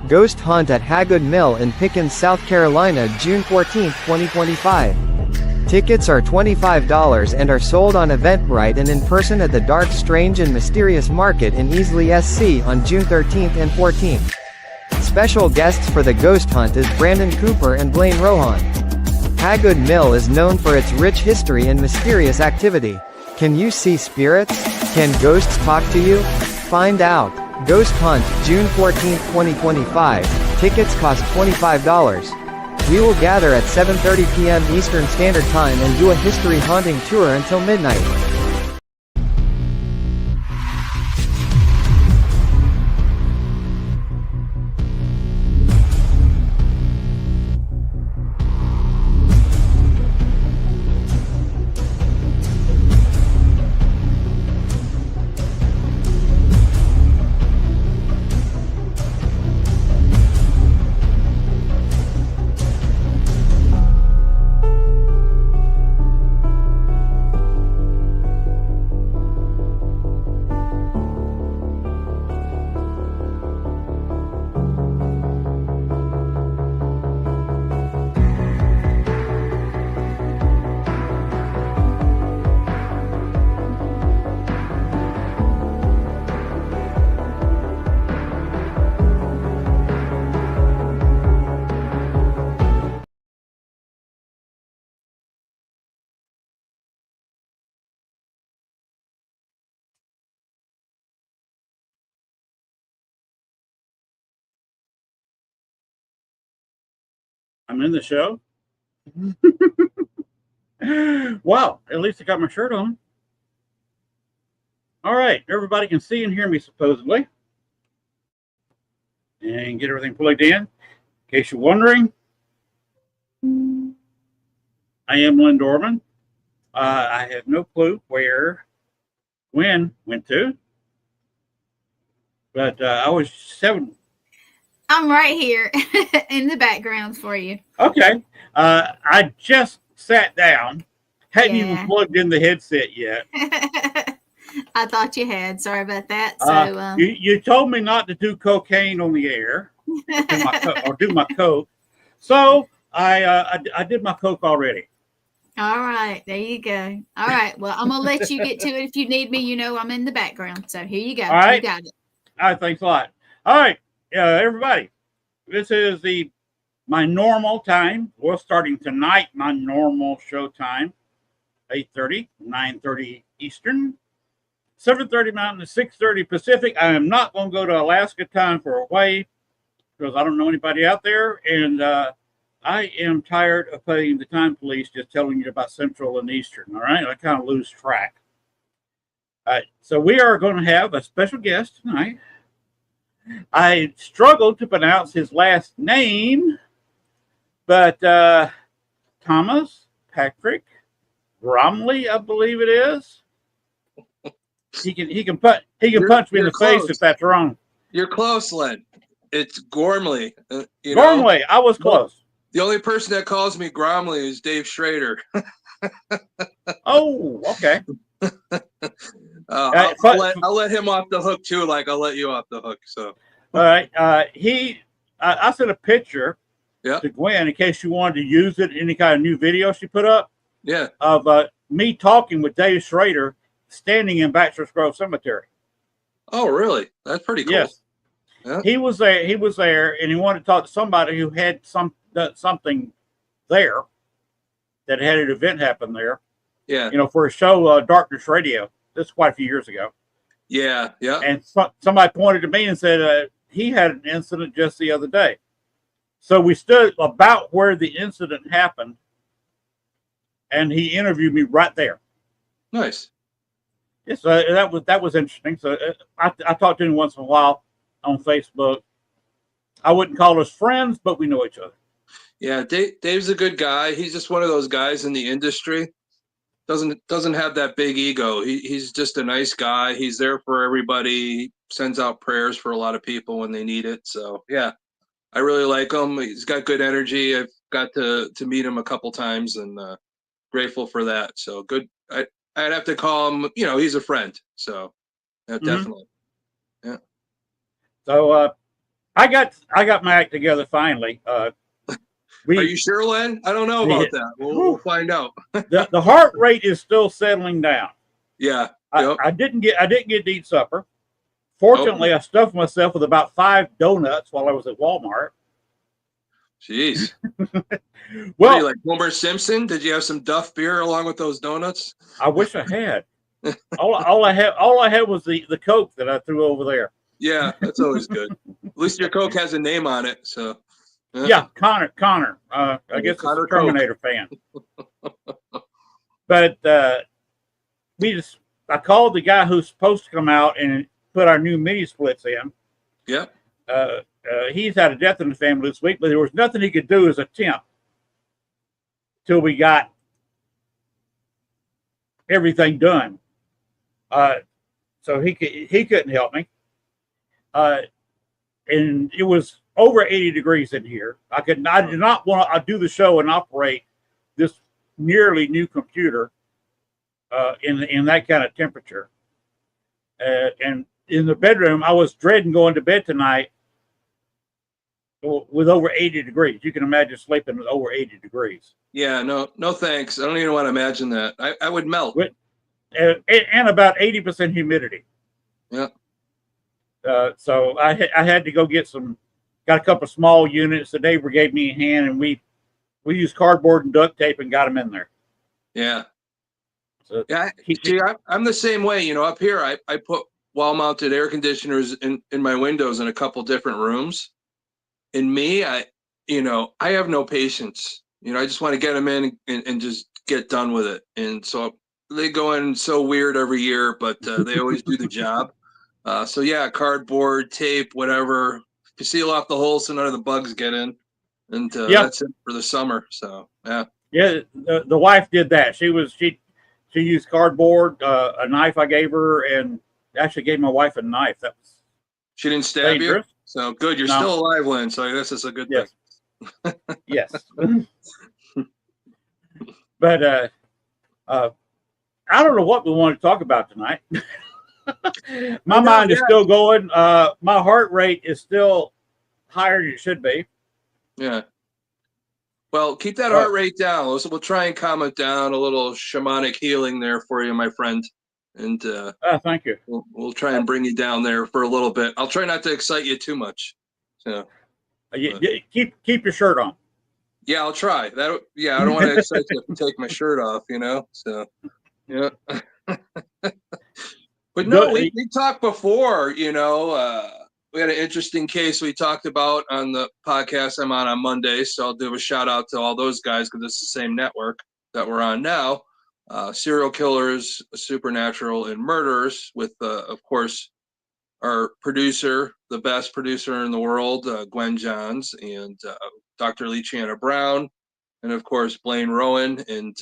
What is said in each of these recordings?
Ghost Hunt at Hagood Mill in Pickens, South Carolina, June 14, 2025. Tickets are $25 and are sold on Eventbrite and in person at the Dark, Strange and Mysterious Market in Easley, SC on June 13th and 14th. Special guests for the Ghost Hunt is Brandon Cooper and Blaine Rohan. Hagood Mill is known for its rich history and mysterious activity. Can you see spirits? Can ghosts talk to you? Find out. Ghost Hunt, June 14, 2025. Tickets cost $25. We will gather at 7:30 p.m. Eastern Standard Time and do a history haunting tour until midnight. I'm in the show. Wow, at least I got my shirt on. All right, everybody can see and hear me supposedly. And get everything plugged in. In case you're wondering, I am Len Dorman. I have no clue where Gwen went to. But I was 7. I'm right here in the background for you. Okay. I just sat down. Hadn't even plugged in the headset yet. I thought you had. Sorry about that. So you told me not to do cocaine on the air or do my coke. So I did my coke already. All right. There you go. All right. Well, I'm going to let you get to it. If you need me, you know I'm in the background. So here you go. All right. You got it. All right. Thanks a lot. All right. Everybody, this is my normal time. We're starting tonight, my normal show time, 8:30, 9:30 Eastern, 7:30 Mountain, 6:30 Pacific. I am not going to go to Alaska time for Hawaii because I don't know anybody out there, and I am tired of playing the time police just telling you about Central and Eastern, all right? I kind of lose track. All right, so we are going to have a special guest tonight. I struggled to pronounce his last name, but Thomas Patrick Gormley, I believe it is. He can punch me in the face if that's wrong. You're close, Len. It's Gormley. Gormley, I was close. The only person that calls me Gormley is Dave Schrader. Oh, okay. I'll let him off the hook too, like I'll let you off the hook. So, all right. I sent a picture to Gwen in case you wanted to use it in any kind of new video she put up. Yeah. Of me talking with Dave Schrader standing in Bachelor's Grove Cemetery. Oh, really? That's pretty cool. Yes. Yeah. He was there, and he wanted to talk to somebody who had something there that had an event happen there. Yeah. For a show, Darkness Radio. This is quite a few years ago. Yeah, yeah. And somebody pointed to me and said he had an incident just the other day. So we stood about where the incident happened, and he interviewed me right there. Nice. Yes, that was interesting. So I talk to him once in a while on Facebook. I wouldn't call us friends, but we know each other. Yeah, Dave's a good guy. He's just one of those guys in the industry. Doesn't have that big ego. He's just a nice guy. He's there for everybody. He sends out prayers for a lot of people when they need it. So yeah, I really like him. He's got good energy. I've got to meet him a couple times, and grateful for that. So good. I'd have to call him. He's a friend. So definitely. Yeah. So I got my act together finally. Are you sure, Len? I don't know about that. We'll find out. The heart rate is still settling down. Yeah. I didn't get to eat supper. Fortunately, I stuffed myself with about 5 donuts while I was at Walmart. Jeez. Well, what are you, like Homer Simpson? Did you have some Duff beer along with those donuts? I wish I had. all I had was the Coke that I threw over there. Yeah, that's always good. At least your Coke has a name on it. So yeah, Connor. I guess Connor it's a Terminator fan. But I called the guy who's supposed to come out and put our new mini splits in. Yeah. He's had a death in the family this week, but there was nothing he could do as a temp till we got everything done. So he couldn't help me. And it was over 80 degrees in here. I did not want to do the show and operate this nearly new computer in that kind of temperature. And in the bedroom, I was dreading going to bed tonight with over 80 degrees. You can imagine sleeping with over 80 degrees. Yeah, no thanks. I don't even want to imagine that. I would melt. And about 80% humidity. Yeah. So I had to go got a couple of small units. The neighbor gave me a hand, and we used cardboard and duct tape and got them in there. Yeah. So yeah. I'm the same way. Up here, I put wall-mounted air conditioners in my windows in a couple different rooms. And me, I have no patience. I just want to get them in and just get done with it. And so they go in so weird every year, but they always do the job. So yeah, cardboard, tape, whatever. You seal off the holes so none of the bugs get in. And that's it for the summer. So yeah. Yeah, the wife did that. She used cardboard, a knife I gave her, and actually gave my wife a knife. She didn't stab dangerous. You? So good. You're still alive, Len. So I guess it's a good thing. Yes. But I don't know what we want to talk about tonight. My mind is still going. My heart rate is still higher than it should be. Yeah. Well, keep that heart rate down. We'll try and calm it down. A little shamanic healing there for you, my friend. And thank you. We'll try and bring you down there for a little bit. I'll try not to excite you too much. So keep your shirt on. Yeah, I'll try. That. Yeah, I don't want to excite you to take my shirt off. So yeah. But no, we talked before. We had an interesting case we talked about on the podcast I'm on Monday. So I'll do a shout out to all those guys because it's the same network that we're on now. Serial killers, supernatural, and murderers with, of course, our producer, the best producer in the world, Gwen Johns, and Dr. Leachana Brown, and, of course, Blaine Rowan. And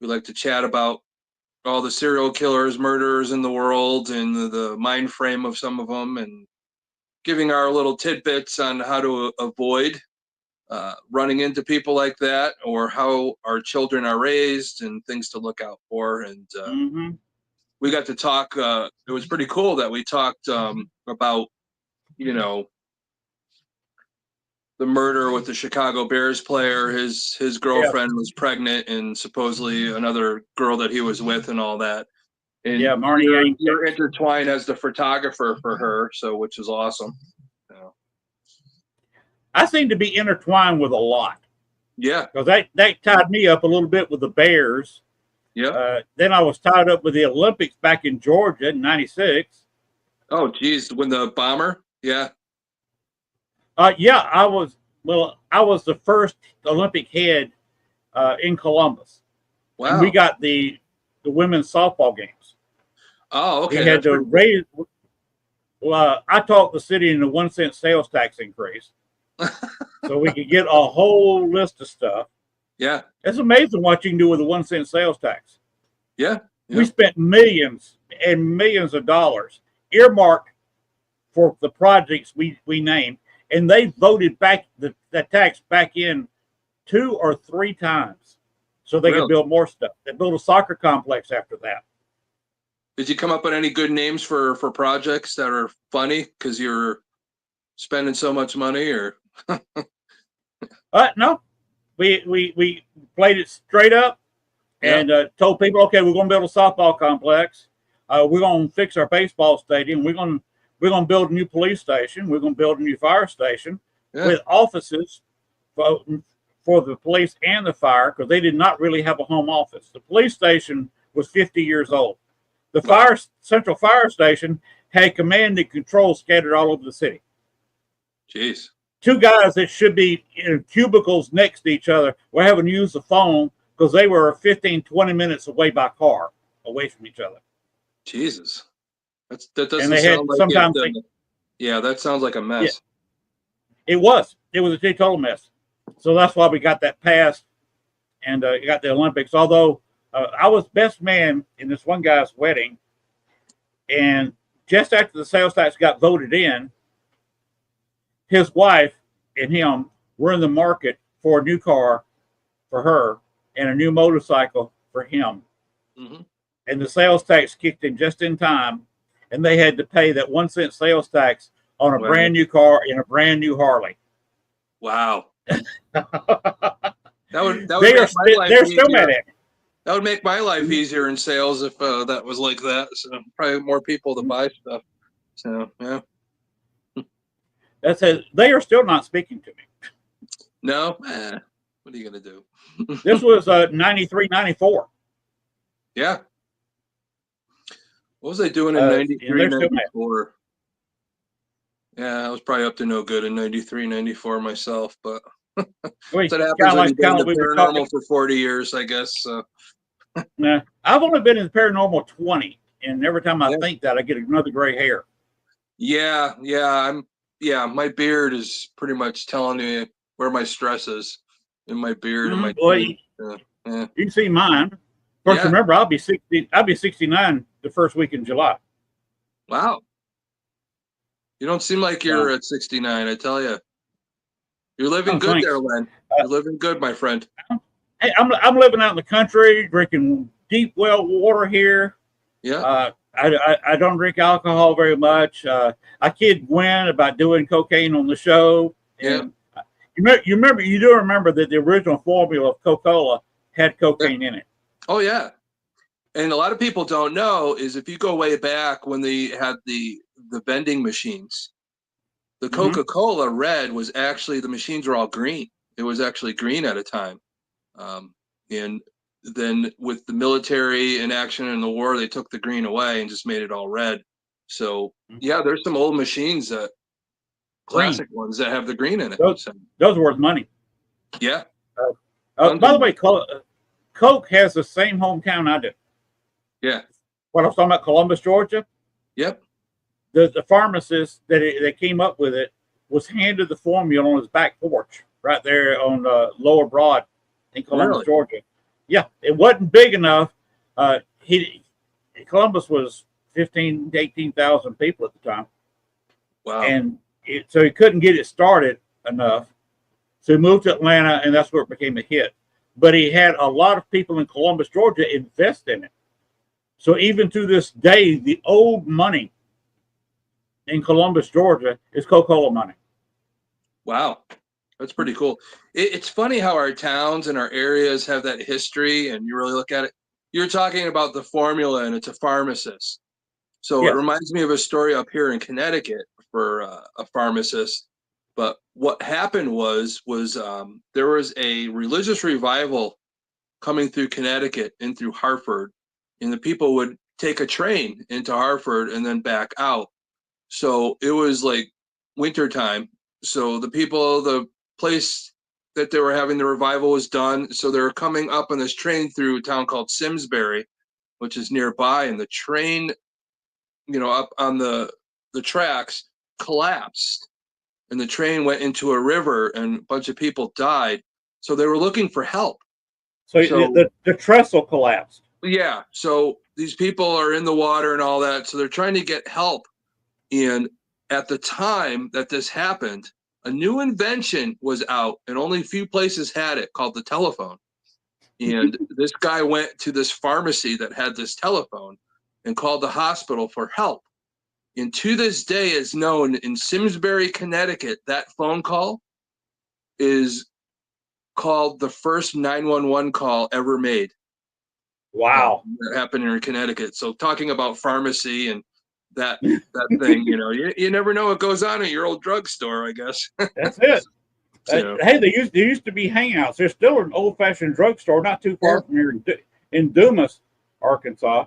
we like to chat about all the serial killers, murderers in the world and the mind frame of some of them and giving our little tidbits on how to avoid running into people like that or how our children are raised and things to look out for. And we got to talk. It was pretty cool that we talked about, the murder with the Chicago Bears player. His girlfriend was pregnant and supposedly another girl that he was with and all that. And Marnie, you're intertwined as the photographer for her, which is awesome. I seem to be intertwined with a lot. Yeah. Because that tied me up a little bit with the Bears. Yeah. Then I was tied up with the Olympics back in Georgia in '96. Oh, geez. When the bomber? Yeah. Yeah, I was the first Olympic head in Columbus. Wow. And we got the women's softball games. Oh, okay. We had to raise. Well, I talked the city into 1 cent sales tax increase, so we could get a whole list of stuff. Yeah, it's amazing what you can do with a 1 cent sales tax. Yeah. We spent millions and millions of dollars earmarked for the projects we named, and they voted back that tax back in 2 or 3 times, so they could build more stuff. They built a soccer complex after that. Did you come up with any good names for projects that are funny? Because you're spending so much money, or No, we played it straight up and told people, okay, we're going to build a softball complex. We're going to fix our baseball stadium. We're going to build a new police station. We're going to build a new fire station with offices for the police and the fire, because they did not really have a home office. The police station was 50 years old. The central fire station had command and control scattered all over the city. Jeez. Two guys that should be in cubicles next to each other were having to use the phone because they were 15, 20 minutes away by car, away from each other. Jesus. That doesn't and they sound had like sometimes it. Yeah, that sounds like a mess. Yeah, it was a total mess. So that's why we got that passed and got the Olympics. Although I was best man in this one guy's wedding, and just after the sales tax got voted in, his wife and him were in the market for a new car for her and a new motorcycle for him. Mm-hmm. And the sales tax kicked in just in time, and they had to pay that 1 cent sales tax on a brand new car and a brand new Harley. Wow. That would they're still mad at me. That would make my life easier in sales if that was like that. So probably more people to buy stuff. So yeah. That says they are still not speaking to me. No, what are you gonna do? This was 93, 94. Yeah. What was I doing in 93, 94? Yeah, I was probably up to no good in 93, 94 myself, but that happens when you've been in the paranormal for 40 years, I guess. So. Nah, I've only been in the paranormal 20, and every time I think that, I get another gray hair. Yeah, my beard is pretty much telling me where my stress is in my beard and my teeth. You can see mine. Of course, remember, I'll be 69 the first week in July. Wow. You don't seem like you're at 69, I tell you. You're living good there, Len. You're living good, my friend. Hey, I'm living out in the country, drinking deep well water here. Yeah. I don't drink alcohol very much. I kid Gwen about doing cocaine on the show. And you do remember that the original formula of Coca-Cola had cocaine in it. Oh yeah. And a lot of people don't know is if you go way back when they had the vending machines, the Coca-Cola red was actually, the machines were all green. It was actually green at a time. And then with the military in action in the war, they took the green away and just made it all red. So yeah, there's some old machines classic ones that have the green in it. Those are worth money. Yeah. By the way, Coke has the same hometown I do. Yeah. What I was talking about, Columbus, Georgia. Yep. The pharmacist that came up with it was handed the formula on his back porch right there on Lower Broad in Columbus, Georgia. Yeah, it wasn't big enough. Columbus was 15 to 18,000 people at the time. Wow. And so he couldn't get it started enough. So he moved to Atlanta, and that's where it became a hit. But he had a lot of people in Columbus, Georgia invest in it. So even to this day, the old money in Columbus, Georgia is Coca-Cola money. Wow. That's pretty cool. It's funny how our towns and our areas have that history, and you really look at it. You're talking about the formula, and it's a pharmacist. So it reminds me of a story up here in Connecticut for a pharmacist. But what happened was there was a religious revival coming through Connecticut and through Hartford, and the people would take a train into Hartford and then back out. So it was like wintertime. So the place that they were having the revival was done. So they were coming up on this train through a town called Simsbury, which is nearby, and the train, up on the tracks collapsed, and the train went into a river, and a bunch of people died. So they were looking for help. So the trestle collapsed. Yeah. So these people are in the water and all that. So they're trying to get help. And at the time that this happened, a new invention was out, and only a few places had it, called the telephone. And this guy went to this pharmacy that had this telephone and called the hospital for help. And to this day, it's known in Simsbury, Connecticut, that phone call is called the first 911 call ever made. Wow. That happened in Connecticut. So talking about pharmacy and that thing, you never know what goes on at your old drugstore, I guess. That's it. So, Hey, there used to be hangouts. There's still an old-fashioned drugstore not too far from here in Dumas, Arkansas.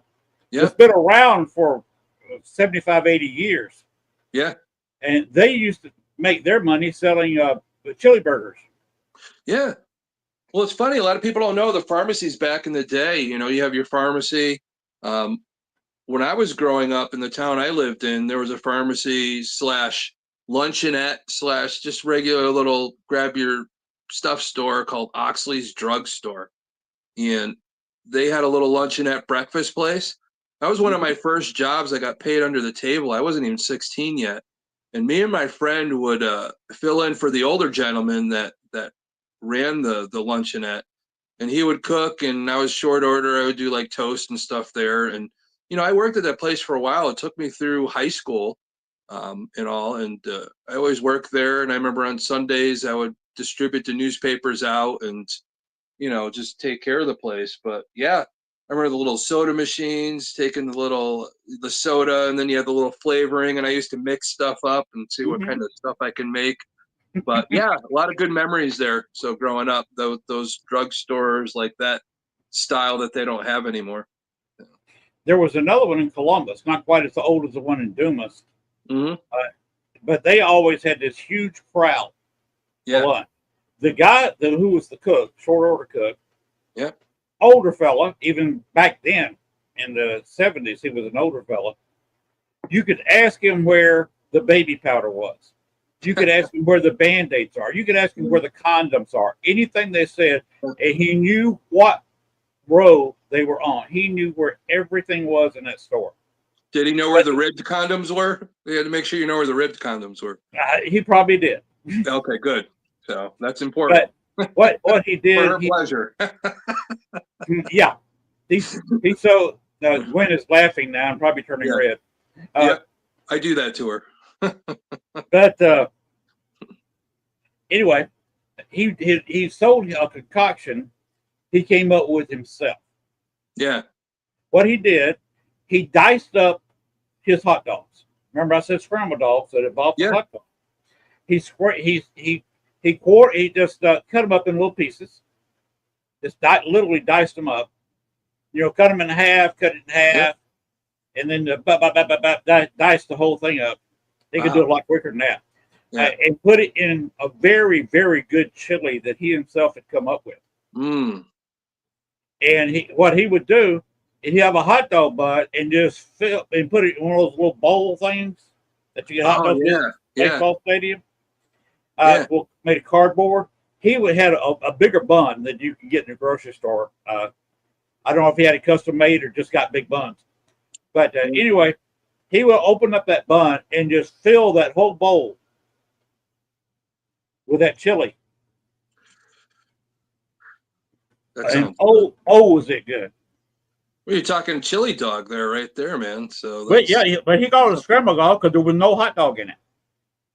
yeah, It's been around for 75, 80 years. yeah, And they used to make their money selling chili burgers. yeah. Well, it's funny. A lot of people don't know the pharmacies back in the day. You have your pharmacy. When I was growing up in the town I lived in, there was a pharmacy / luncheonette / just regular little grab your stuff store called Oxley's Drugstore. And they had a little luncheonette breakfast place. That was one of my first jobs. I got paid under the table. I wasn't even 16 yet. And me and my friend would fill in for the older gentleman that ran the luncheonette. And he would cook, and I was short order. I would do like toast and stuff there. And, I worked at that place for a while. It took me through high school and all. And I always worked there. And I remember on Sundays, I would distribute the newspapers out and, just take care of the place. But yeah, I remember the little soda machines, taking the soda, and then you had the little flavoring. And I used to mix stuff up and see what kind of stuff I can make. But yeah, a lot of good memories there. So growing up, those drugstores like that style that they don't have anymore. There was another one in Columbus, not quite as old as the one in Dumas, but they always had this huge crowd. Yeah. The guy who was the cook, short order cook, Yeah. older fella, even back then in the 70s, he was an older fella. You could ask him where the baby powder was. You could ask him where the Band-Aids are. You could ask him where the condoms are. Anything they said, and he knew what row they were on. He knew where everything was in that store. Did he know where the ribbed condoms were? We had to make sure you know where the ribbed condoms were. He probably did. Okay, good. So that's important. But what he did, for her pleasure. Yeah. So Gwen is laughing now and probably turning red. Yeah, I do that to her. But anyway, he sold a concoction he came up with himself. Yeah. What he did, he diced up his hot dogs. Remember I said scrambled dogs that involved the hot dog. He just cut them up in little pieces. Just literally diced them up. Cut them in half, cut it in half, and then dice the whole thing up. They could do it a lot quicker than that. And put it in a very, very good chili that he himself had come up with. And what he would do is he'd have a hot dog butt and just fill and put it in one of those little bowl things that you get hot dogs in baseball stadium. Made of cardboard. He would have a bigger bun than you can get in the grocery store. I don't know if he had it custom made or just got big buns. But anyway, he will open up that bun and just fill that whole bowl with that chili. And was it good? Well, you're talking chili dog there, right there, man. So, but he called it a scrambled dog because there was no hot dog in it.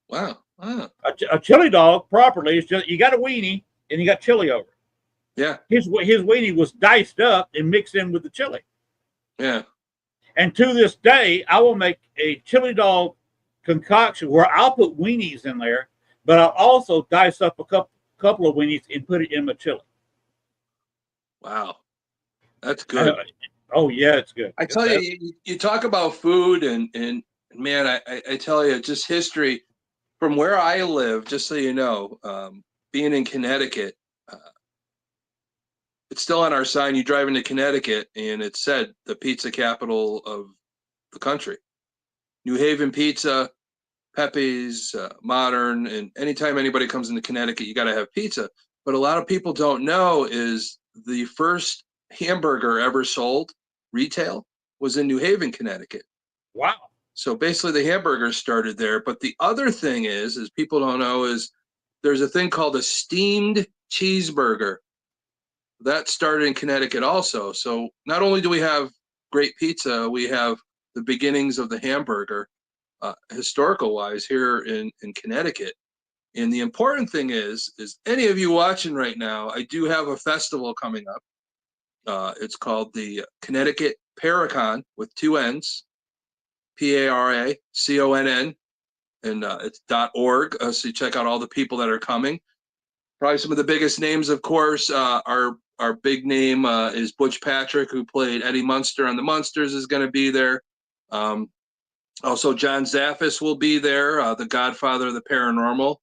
Wow. A chili dog properly is just you got a weenie and you got chili over it. Yeah. His weenie was diced up and mixed in with the chili. Yeah. And to this day, I will make a chili dog concoction where I'll put weenies in there, but I'll also dice up a couple of weenies and put it in my chili. Wow. That's good. Oh, yeah, it's good. I tell you, you talk about food and man, I tell you, just history from where I live, just so you know, being in Connecticut, it's still on our sign. You drive into Connecticut and it said the pizza capital of the country. New Haven pizza, Pepe's, Modern, and anytime anybody comes into Connecticut, you got to have pizza. But a lot of people don't know is the first hamburger ever sold retail was in New Haven, Connecticut. Wow. So basically the hamburgers started there. But the other thing is people don't know is there's a thing called a steamed cheeseburger. That started in Connecticut also. So not only do we have great pizza, we have the beginnings of the hamburger. historical wise here in Connecticut. And the important thing is any of you watching right now, I do have a festival coming up. It's called the Connecticut Paracon with 2 N's, PARACONN, and it's .org. So you check out all the people that are coming. Probably some of the biggest names, of course, our big name is Butch Patrick, who played Eddie Munster on the Munsters, is going to be there. Also, John Zaffis will be there, the godfather of the paranormal,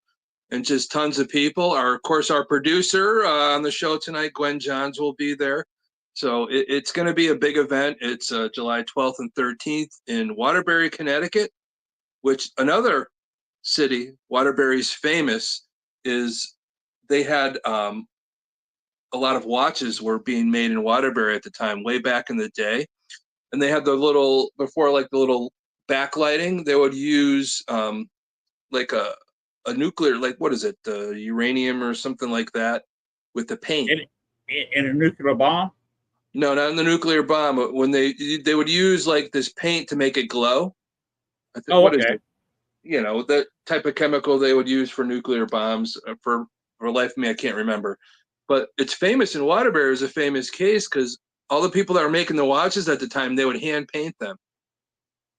and just tons of people. Of course, our producer on the show tonight, Gwen Johns, will be there. So it's going to be a big event. It's July 12th and 13th in Waterbury, Connecticut, which another city, Waterbury's famous, is they had a lot of watches were being made in Waterbury at the time, way back in the day. And they had the little, before like the little backlighting, they would use like a nuclear, like what is it, uranium or something like that with the paint. In a nuclear bomb? No, not in the nuclear bomb. But when they would use like this paint to make it glow. I think, what is it? You know, that type of chemical they would use for nuclear bombs. For life of me, I can't remember. But it's famous in Waterbury as a famous case because all the people that were making the watches at the time, they would hand paint them.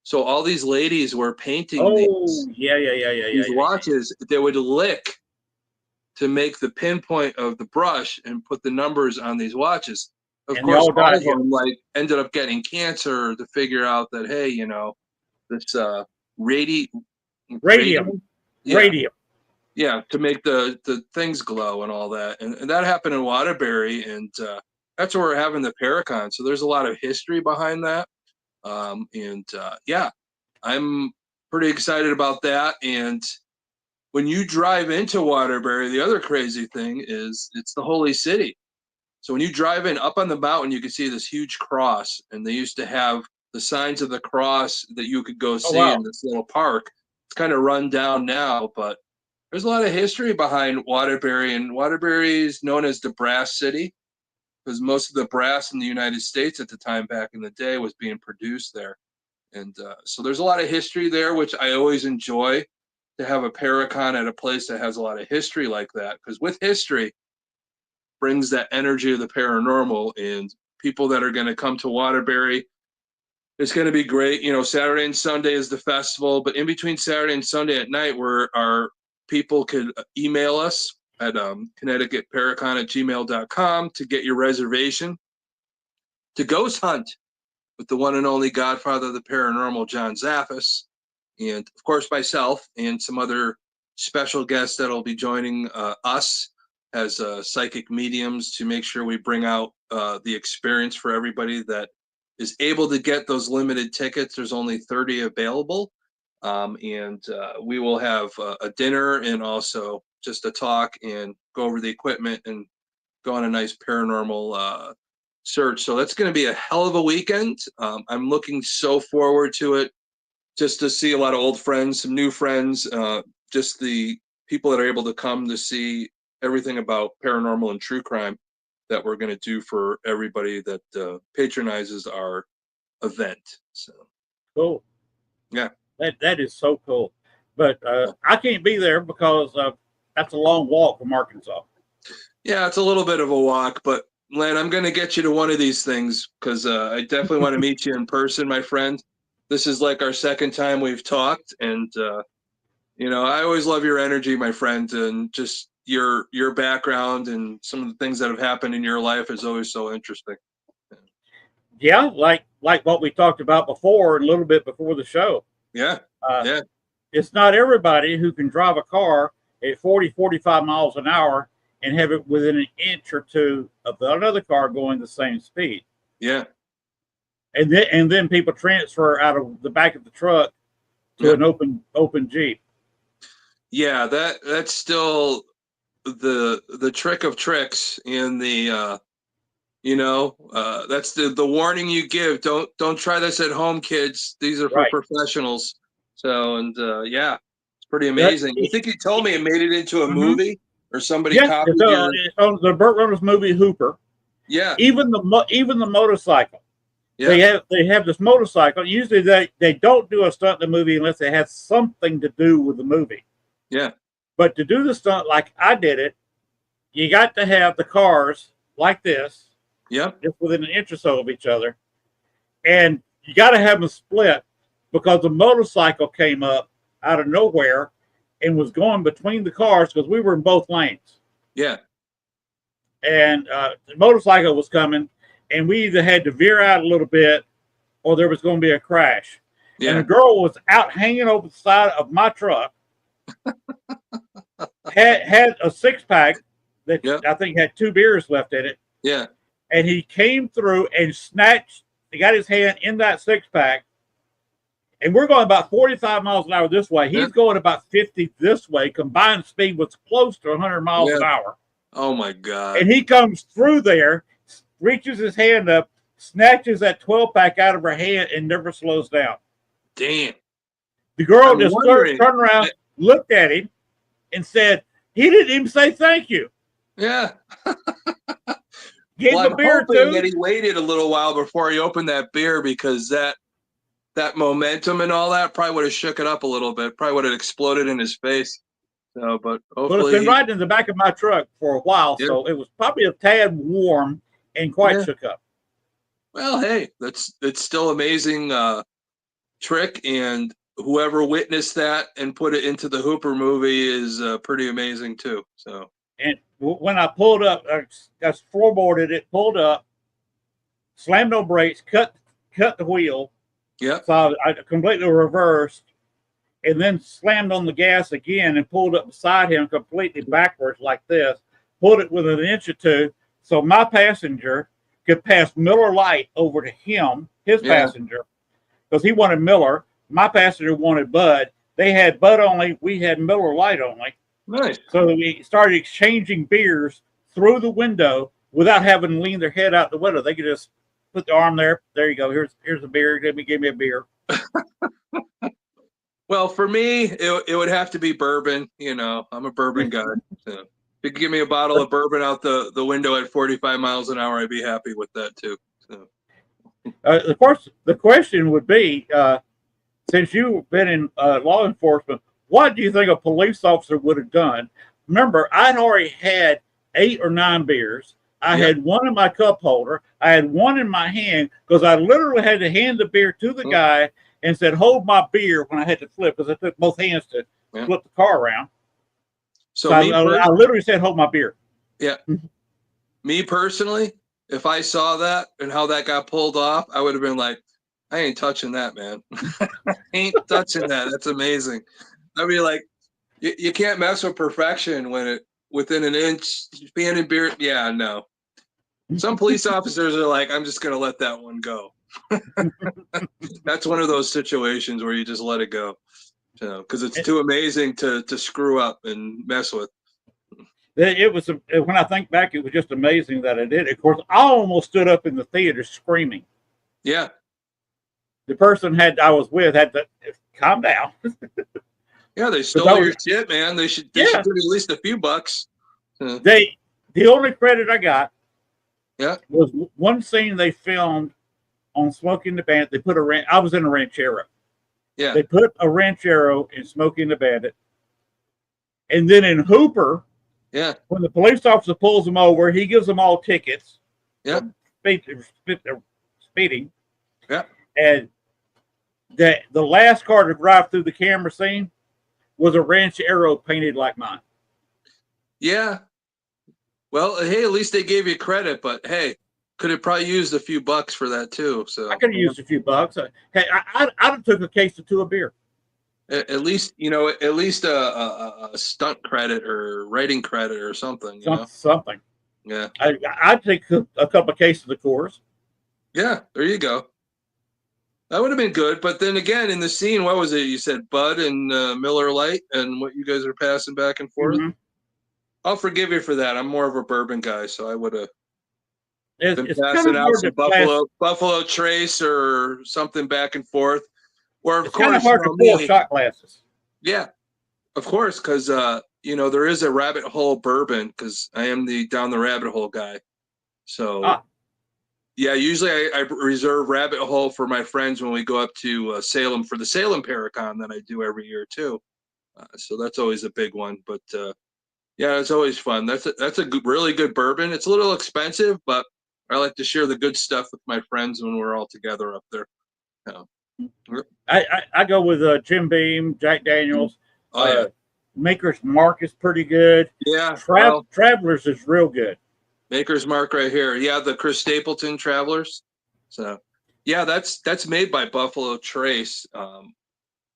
So all these ladies were painting these watches. They would lick to make the pinpoint of the brush and put the numbers on these watches. Of course, all of them like ended up getting cancer to figure out that, hey, you know, this radium. Yeah, to make the things glow and all that. And that happened in Waterbury, and that's where we're having the Paracon. So there's a lot of history behind that. Yeah, I'm pretty excited about that. And when you drive into Waterbury, the other crazy thing is it's the Holy City. So when you drive in up on the mountain, you can see this huge cross, and they used to have the signs of the cross that you could go see in this little park. It's kind of run down now, but there's a lot of history behind Waterbury, and Waterbury is known as the Brass City because most of the brass in the United States at the time back in the day was being produced there. And so there's a lot of history there, which I always enjoy to have a Paracon at a place that has a lot of history like that, because with history brings that energy of the paranormal, and people that are going to come to Waterbury, it's going to be great. You know, Saturday and Sunday is the festival, but in between Saturday and Sunday at night, where our people could email us at ConnecticutParacon@gmail.com to get your reservation to ghost hunt with the one and only godfather of the paranormal, John Zaffis, and of course myself and some other special guests that'll be joining us as psychic mediums to make sure we bring out the experience for everybody that is able to get those limited tickets. There's only 30 available. And we will have a dinner and also just a talk and go over the equipment and go on a nice paranormal search. So that's going to be a hell of a weekend. I'm looking so forward to it, just to see a lot of old friends, some new friends, just the people that are able to come to see everything about paranormal and true crime that we're going to do for everybody that patronizes our event. So cool. Yeah. That is so cool. But I can't be there because that's a long walk from Arkansas. Yeah, it's a little bit of a walk, but Len, I'm going to get you to one of these things because I definitely want to meet you in person, my friend. This is like our second time we've talked, and you know, I always love your energy, my friend, and just your background and some of the things that have happened in your life is always so interesting. Yeah, like what we talked about before, a little bit before the show. Yeah. It's not everybody who can drive a car at 40, 45 miles an hour and have it within an inch or two of another car going the same speed. Yeah. And then people transfer out of the back of the truck to an open Jeep. Yeah, that's still the trick of tricks in the you know, that's the warning you give. Don't try this at home, kids. These are for professionals. So, and yeah, it's pretty amazing. I think you told me it made it into a movie, or somebody copied it's on the Burt Reynolds movie Hooper. Yeah. Even the motorcycle Yeah. They have this motorcycle. Usually they don't do a stunt in the movie unless it has something to do with the movie. Yeah. But to do the stunt like I did it, you got to have the cars like this, Yep. just within an inch or so of each other, and you got to have them split because the motorcycle came up out of nowhere and was going between the cars because we were in both lanes. Yeah. And the motorcycle was coming, and we either had to veer out a little bit or there was going to be a crash. Yeah. And a girl was out hanging over the side of my truck, had a 6-pack that I think had 2 beers left in it. Yeah. And he came through and snatched, he got his hand in that 6-pack. And we're going about 45 miles an hour this way. He's going about 50 this way. Combined speed was close to 100 miles an hour. Oh, my God. And he comes through there, reaches his hand up, snatches that 12-pack out of her hand, and never slows down. Damn. The girl just turned around, looked at him, and said, he didn't even say thank you. Yeah. Gave him a beer, too. That he waited a little while before he opened that beer because that momentum and all that probably would have shook it up a little bit. Probably would have exploded in his face. So, but hopefully, it's been riding in the back of my truck for a while, so it was probably a tad warm and quite shook up. Well, hey, it's still amazing trick, and whoever witnessed that and put it into the Hooper movie is pretty amazing too. So, and when I pulled up, I floorboarded it, pulled up, slammed on brakes, cut the wheel. Yeah. So I completely reversed, and then slammed on the gas again and pulled up beside him completely backwards like this. Pulled it within an inch or two, so my passenger could pass Miller Lite over to him, his passenger, because he wanted Miller. My passenger wanted Bud. They had Bud only. We had Miller Lite only. Nice. So we started exchanging beers through the window without having to lean their head out the window. They could just put the arm there. There you go. Here's a beer. Give me a beer. Well, for me, it would have to be bourbon. You know, I'm a bourbon guy. So if you could give me a bottle of bourbon out the window at 45 miles an hour, I'd be happy with that too. So. Of course, the question would be, since you've been in law enforcement, what do you think a police officer would have done? Remember, I'd already had 8 or 9 beers. I had one in my cup holder. I had one in my hand because I literally had to hand the beer to the guy and said, hold my beer when I had to flip because I took both hands to flip the car around. So I literally said, hold my beer. Yeah. Me personally, if I saw that and how that got pulled off, I would have been like, I ain't touching that, man. I ain't touching that. That's amazing. I mean, like, you can't mess with perfection when it within an inch being in beer. Yeah, no. Some police officers are like, I'm just going to let that one go. That's one of those situations where you just let it go. So, because it's too amazing to screw up and mess with. It was, when I think back, it was just amazing that I did it. Of course, I almost stood up in the theater screaming. Yeah. The person I was with had to calm down. Yeah, they stole your shit, man. They should give you at least a few bucks. The only credit I got Yeah. was one scene they filmed on Smoking the Bandit. They put I was in a ranchero. Yeah. They put a ranchero in Smoking the Bandit. And then in Hooper, yeah, when the police officer pulls them over, he gives them all tickets. Yeah. Speeding. Yeah. And the last car to drive through the camera scene was a ranchero painted like mine. Yeah. Well, hey, at least they gave you credit, but hey, could have probably used a few bucks for that too. So I could have used a few bucks. Hey, I'd have took a case or 2 of beer. At least, at least a stunt credit or writing credit or something. Something. Yeah. I'd take a couple of cases of Coors. Yeah, there you go. That would have been good. But then again, in the scene, what was it? You said Bud and Miller Lite and what you guys are passing back and forth. Mm-hmm. I'll forgive you for that. I'm more of a bourbon guy, so I would have been passing out some Buffalo Trace or something back and forth. Or it's kind of hard to pour shot glasses. Yeah, of course, because there is a rabbit hole bourbon because I am the down the rabbit hole guy. So Yeah, usually I reserve Rabbit Hole for my friends when we go up to Salem for the Salem Paracon that I do every year too. So that's always a big one. But yeah, it's always fun. That's a really good bourbon. It's a little expensive, but I like to share the good stuff with my friends when we're all together up there. Yeah. I go with Jim Beam, Jack Daniels. Oh yeah, Maker's Mark is pretty good. yeah. Well, Travelers is real good. Maker's Mark right here. Yeah, the Chris Stapleton Travelers. So yeah, that's made by Buffalo Trace.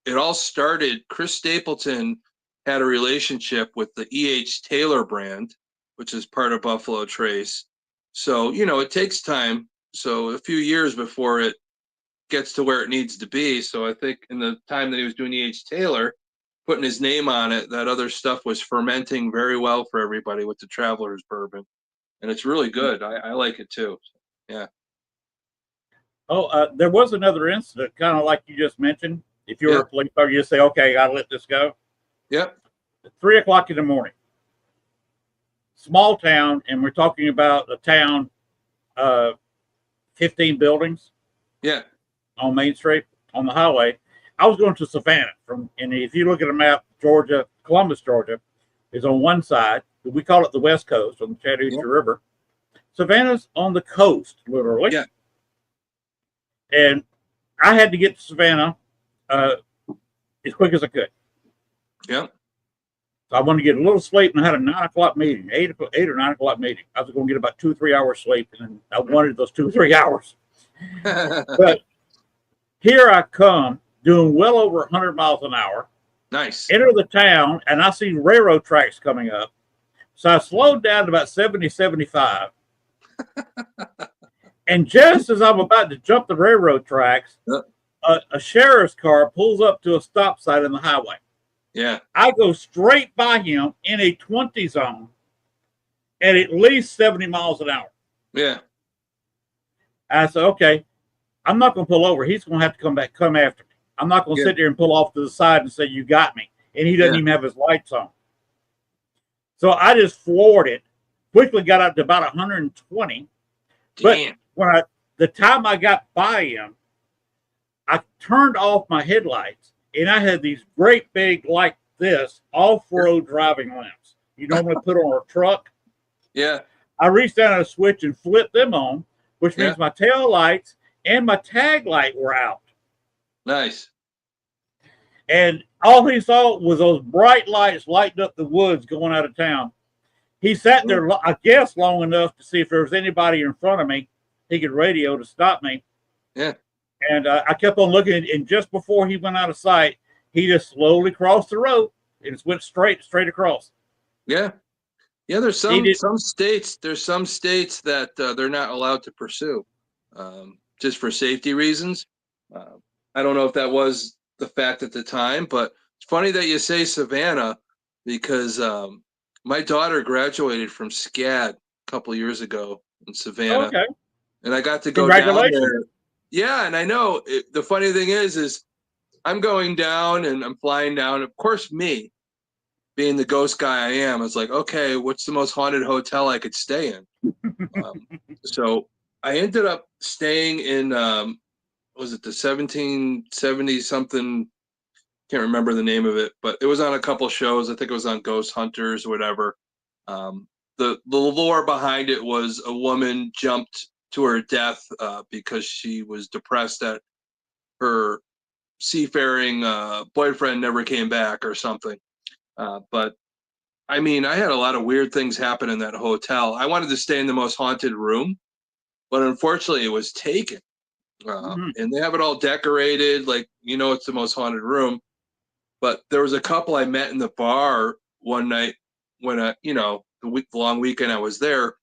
It all started. Chris Stapleton had a relationship with the E.H. Taylor brand, which is part of Buffalo Trace. So it takes time. So a few years before it gets to where it needs to be. So I think in the time that he was doing E.H. Taylor, putting his name on it, that other stuff was fermenting very well for everybody with the Travelers bourbon. And it's really good. I like it too. Yeah. Oh, there was another incident, kind of like you just mentioned. If you were a police officer, you say, okay, I'll let this go. Yep. At 3 o'clock in the morning. Small town, and we're talking about a town, 15 buildings. Yeah. On Main Street, on the highway. I was going to Savannah and if you look at a map, Georgia, Columbus, Georgia, is on one side. We call it the West Coast on the Chattahoochee River. Savannah's on the coast, literally. Yeah. And I had to get to Savannah as quick as I could. Yeah. So I wanted to get a little sleep, and I had a 9 o'clock meeting, 8 or 9 o'clock meeting. I was going to get about 2 or 3 hours sleep, and I wanted those 2 or 3 hours. But here I come, doing well over 100 miles an hour. Nice. Enter the town, and I see railroad tracks coming up. So I slowed down to about 70, 75. And just as I'm about to jump the railroad tracks, a sheriff's car pulls up to a stop sign in the highway. Yeah. I go straight by him in a 20 zone at least 70 miles an hour. Yeah. I said, okay, I'm not going to pull over. He's going to have to come after me. I'm not going to sit there and pull off to the side and say, you got me. And he doesn't even have his lights on. So I just floored it, quickly got up to about 120. Damn. But the time I got by him, I turned off my headlights, and I had these great big, like this, off-road driving lamps. You normally put on a truck. Yeah. I reached down a switch and flipped them on, which means my tail lights and my tag light were out. Nice. And all he saw was those bright lights lighting up the woods going out of town. He sat there, I guess, long enough to see if there was anybody in front of me. He could radio to stop me. Yeah. And I kept on looking, and just before he went out of sight, he just slowly crossed the road and just went straight across. Yeah. Yeah, there's some states that they're not allowed to pursue just for safety reasons. I don't know if that was the fact at the time, but it's funny that you say Savannah because my daughter graduated from SCAD a couple years ago in Savannah. Okay. And I got to go down there. Yeah, and I know the funny thing is I'm going down and I'm flying down. Of course, me being the ghost guy I am, I was like, okay, what's the most haunted hotel I could stay in? So I ended up staying in, was it the 1770 something? Can't remember the name of it, but it was on a couple shows. I think it was on Ghost Hunters or whatever. The lore behind it was a woman jumped to her death because she was depressed that her seafaring boyfriend never came back or something. But I mean, I had a lot of weird things happen in that hotel. I wanted to stay in the most haunted room, but unfortunately it was taken. And they have it all decorated, like, it's the most haunted room. But there was a couple I met in the bar one night when, the long weekend I was there.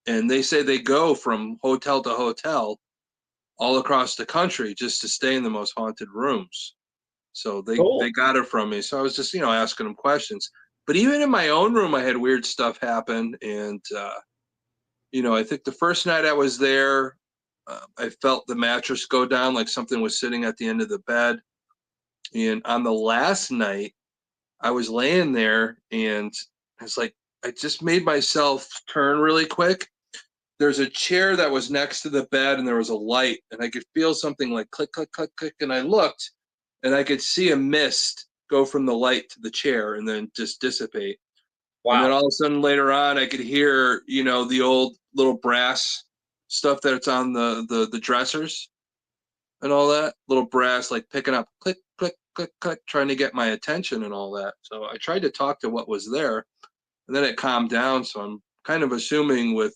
And they say they go from hotel to hotel all across the country just to stay in the most haunted rooms. So they got it from me. So I was just, asking them questions. But even in my own room, I had weird stuff happen. And, I think the first night I was there, I felt the mattress go down, like something was sitting at the end of the bed. And on the last night, I was laying there and I was like, I just made myself turn really quick. there's a chair that was next to the bed and there was a light and I could feel something like click, click, click, click. And I looked and I could see a mist go from the light to the chair and then just dissipate. Wow. And then all of a sudden later on, I could hear, you know, the old little brass stuff that's on the dressers and all that little brass, like picking up click, click, click, click, trying to get my attention and all that. So I tried to talk to what was there and then it calmed down. So I'm kind of assuming with,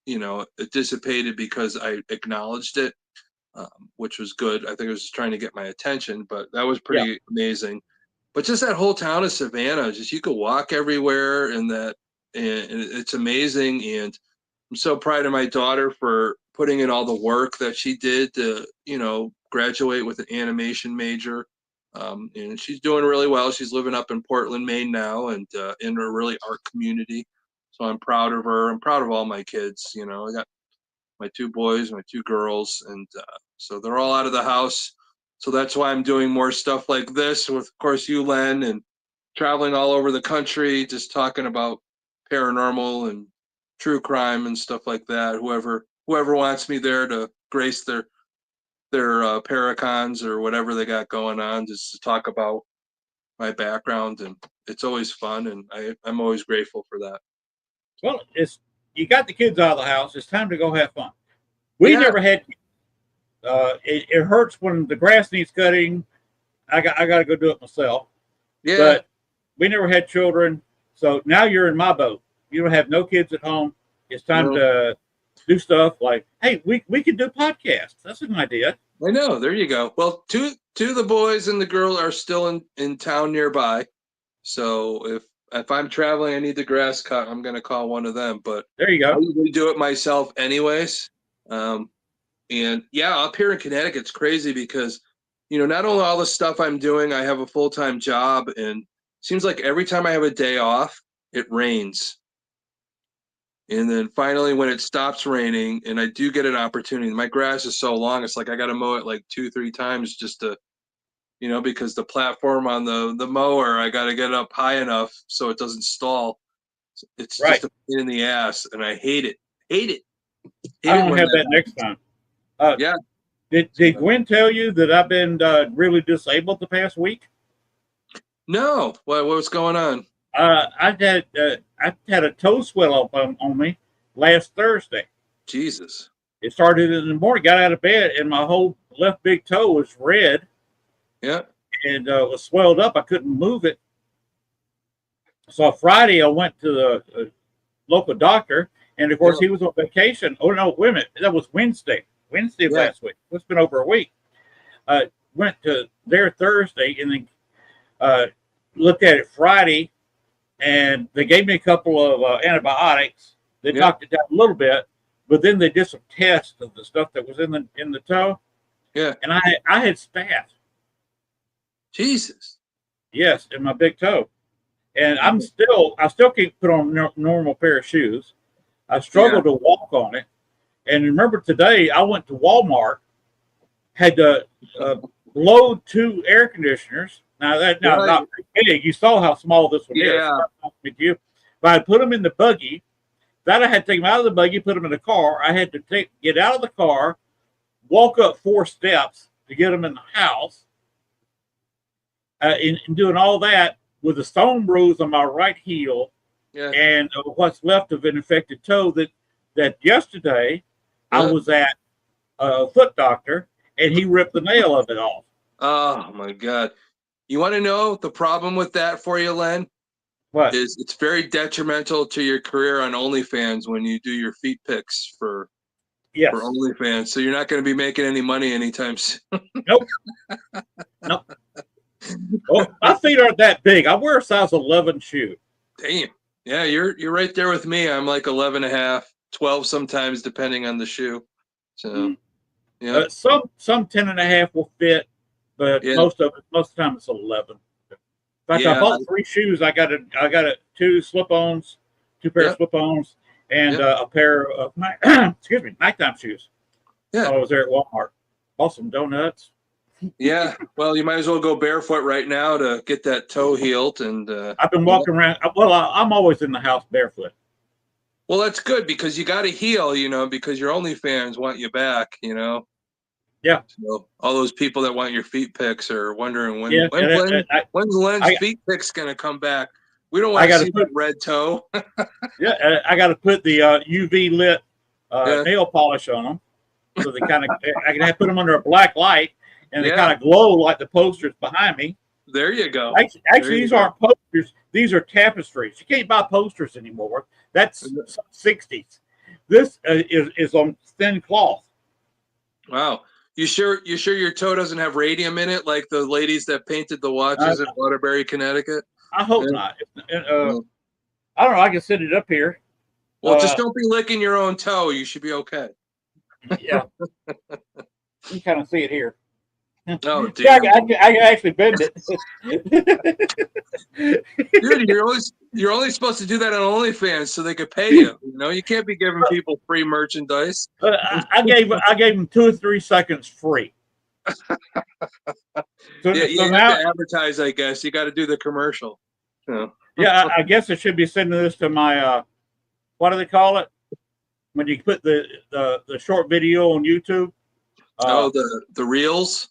you know, it dissipated because I acknowledged it, which was good. I think it was trying to get my attention, but that was pretty amazing. But just that whole town of Savannah, just you could walk everywhere and it's amazing. And I'm so proud of my daughter for putting in all the work that she did to, you know, graduate with an animation major. And she's doing really well. She's living up in Portland, Maine now, and in a really art community. So I'm proud of her. I'm proud of all my kids. You know, I got my 2 boys, my 2 girls, and so they're all out of the house. So that's why I'm doing more stuff like this with, of course, you, Len, and traveling all over the country, just talking about paranormal and true crime and stuff like that. Whoever wants me there to grace their Paracons or whatever they got going on, just to talk about my background, and it's always fun, and I'm always grateful for that. Well, you got the kids out of the house. It's time to go have fun. We never had. It hurts when the grass needs cutting. I got to go do it myself. Yeah. But we never had children, so now you're in my boat. You don't have no kids at home. It's time to do stuff like, hey, we can do podcasts. That's an idea. I know. There you go. Well, two of the boys and the girl are still in town nearby. So if I'm traveling, I need the grass cut, I'm going to call one of them. But there you go. I usually do it myself anyways. And yeah, up here in Connecticut, it's crazy because, you know, not only all the stuff I'm doing, I have a full-time job, and it seems like every time I have a day off, it rains. And then finally, when it stops raining and I do get an opportunity, my grass is so long, it's like I got to mow it like 2-3 times just to, you know, because the platform on the mower, I got to get up high enough so it doesn't stall. It's just a pain in the ass, and I hate it. I don't have that next time. Yeah. Did Gwen tell you that I've been really disabled the past week? No. What's going on? I had a toe swell up on me last Thursday. Jesus. It started in the morning. Got out of bed and my whole left big toe was red. Yeah. And was swelled up. I couldn't move it. So Friday I went to the local doctor, and of course he was on vacation. Oh no, wait a minute. That was Wednesday of last week. It's been over a week. Went to there Thursday and then looked at it Friday, and they gave me a couple of antibiotics. They knocked it down a little bit, but then they did some tests of the stuff that was in the toe. Yeah. And I had spasms. Jesus. Yes, in my big toe. And I still can't put on a normal pair of shoes. I struggle to walk on it. And remember today, I went to Walmart, had to load 2 air conditioners. Now not big. You saw how small this one is. But I put them in the buggy. Then I had to take them out of the buggy, put them in the car. I had to get out of the car, walk up 4 steps to get them in the house. In doing all that with a stone bruise on my right heel and what's left of an infected toe, that yesterday I was at a foot doctor and he ripped the nail of it off. Oh my God. You want to know the problem with that for you, Len? What? Is it's very detrimental to your career on OnlyFans when you do your feet pics for OnlyFans. So you're not going to be making any money anytime soon. Nope. Well, my feet aren't that big. I wear a size 11 shoe. Damn. Yeah, you're right there with me. I'm like 11 and a half, 12 sometimes, depending on the shoe. So, some 10 and a half will fit, but most of the time it's 11. In fact, I bought 3 shoes. I got 2 slip-ons, 2 pair of slip-ons, and a pair of nighttime shoes. Yeah, I was there at Walmart. Bought some donuts. Yeah, well, you might as well go barefoot right now to get that toe healed. And I've been walking around. Well, I'm always in the house barefoot. Well, that's good because you got to heal, because your OnlyFans want you back, Yeah. So all those people that want your feet pics are wondering Yeah, when's Len's I- feet pics gonna come back? We don't I want to gotta see put- that red toe. Yeah, I got to put the UV lit Yeah. nail polish on them, so they kind of I can put them under a black light, and they Yeah. kind of glow like the posters behind me. There you go. Actually, these aren't posters; these are tapestries. You can't buy posters anymore. That's 60s. This is on thin cloth. Wow. You sure your toe doesn't have radium in it, like the ladies that painted the watches in Waterbury, Connecticut? I hope not. I don't know. I can set it up here. Well, just don't be licking your own toe. You should be okay. Yeah. You kind of see it here. Oh, dude. Yeah, I can actually bend it. Dude, you're only supposed to do that on OnlyFans so they could pay you. You can't be giving people free merchandise. I gave them 2 or 3 seconds free. You have to advertise, I guess. You got to do the commercial. Yeah, I guess I should be sending this to my what do they call it when you put the short video on YouTube? The reels.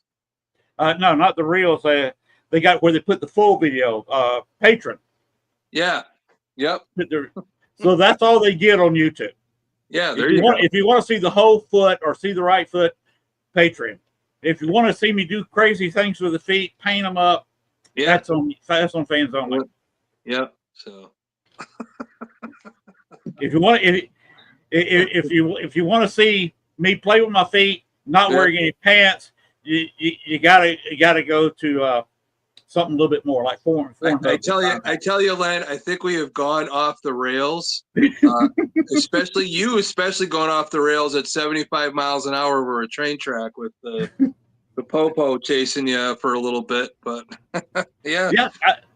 No, not the reels. They got where they put the full video. Patron. Yeah. Yep. So that's all they get on YouTube. Yeah, there you go. If you want to see the whole foot or see the right foot, Patreon. If you want to see me do crazy things with the feet, paint them up, that's on Fans Only. Yep. So if you want if you want to see me play with my feet, not wearing any pants, you gotta go to something a little bit more like four. I tell you, Len, I think we have gone off the rails. Especially going off the rails at 75 miles an hour over a train track with the popo chasing you for a little bit. But yeah.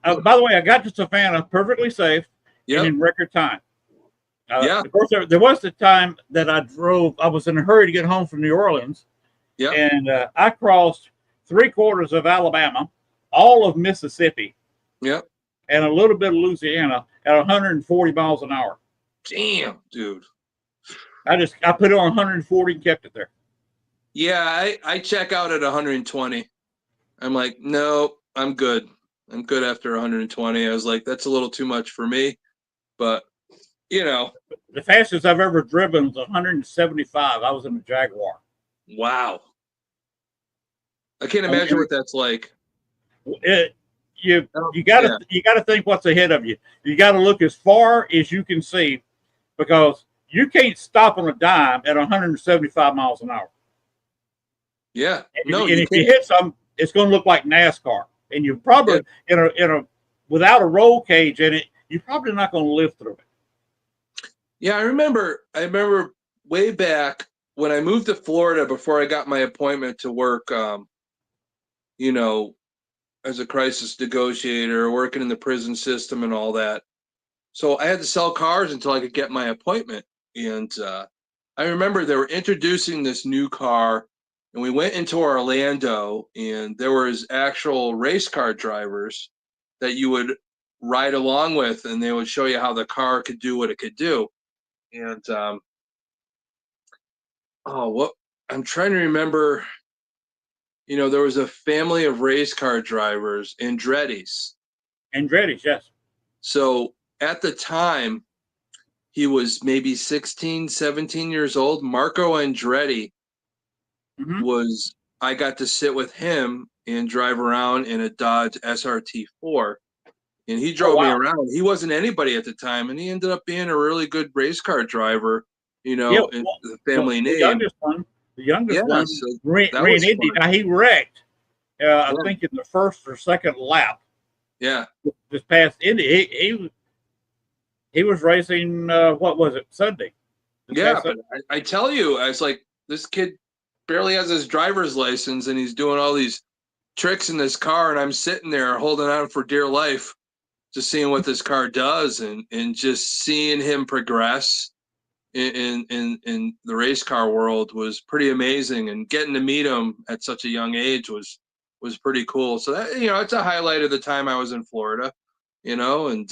By the way, I got to Savannah perfectly safe and in record time. Of course, there was the time that I drove. I was in a hurry to get home from New Orleans. Yeah. And I crossed 3/4 of Alabama, all of Mississippi. Yep. And a little bit of Louisiana at 140 miles an hour. Damn, dude. I put it on 140 and kept it there. Yeah, I check out at 120. I'm like, no, I'm good. I'm good after 120. I was like, that's a little too much for me. But, The fastest I've ever driven was 175. I was in a Jaguar. Wow. I can't imagine what that's like. You gotta think what's ahead of you. You gotta look as far as you can see, because you can't stop on a dime at 175 miles an hour. Yeah. And if you hit something, it's going to look like NASCAR. And you're probably without a roll cage in it, you're probably not going to live through it. Yeah, I remember way back when I moved to Florida before I got my appointment to work, as a crisis negotiator, working in the prison system and all that. So I had to sell cars until I could get my appointment. And I remember they were introducing this new car, and we went into Orlando, and there was actual race car drivers that you would ride along with, and they would show you how the car could do what it could do. And I'm trying to remember. There was a family of race car drivers, Andretti's. Andretti's, yes. So at the time, he was maybe 16, 17 years old. Marco Andretti I got to sit with him and drive around in a Dodge SRT4. And he drove me around. He wasn't anybody at the time, and he ended up being a really good race car driver, in the family name. The youngest one, ran Indy. Now, he wrecked, I think, in the first or second lap. Yeah. Just past Indy. He was racing, what was it, Sunday? But I tell you, I was like, this kid barely has his driver's license, and he's doing all these tricks in this car, and I'm sitting there holding on for dear life, just seeing what this car does, and just seeing him progress in the race car world was pretty amazing, and getting to meet him at such a young age was pretty cool. So that, it's a highlight of the time I was in Florida, and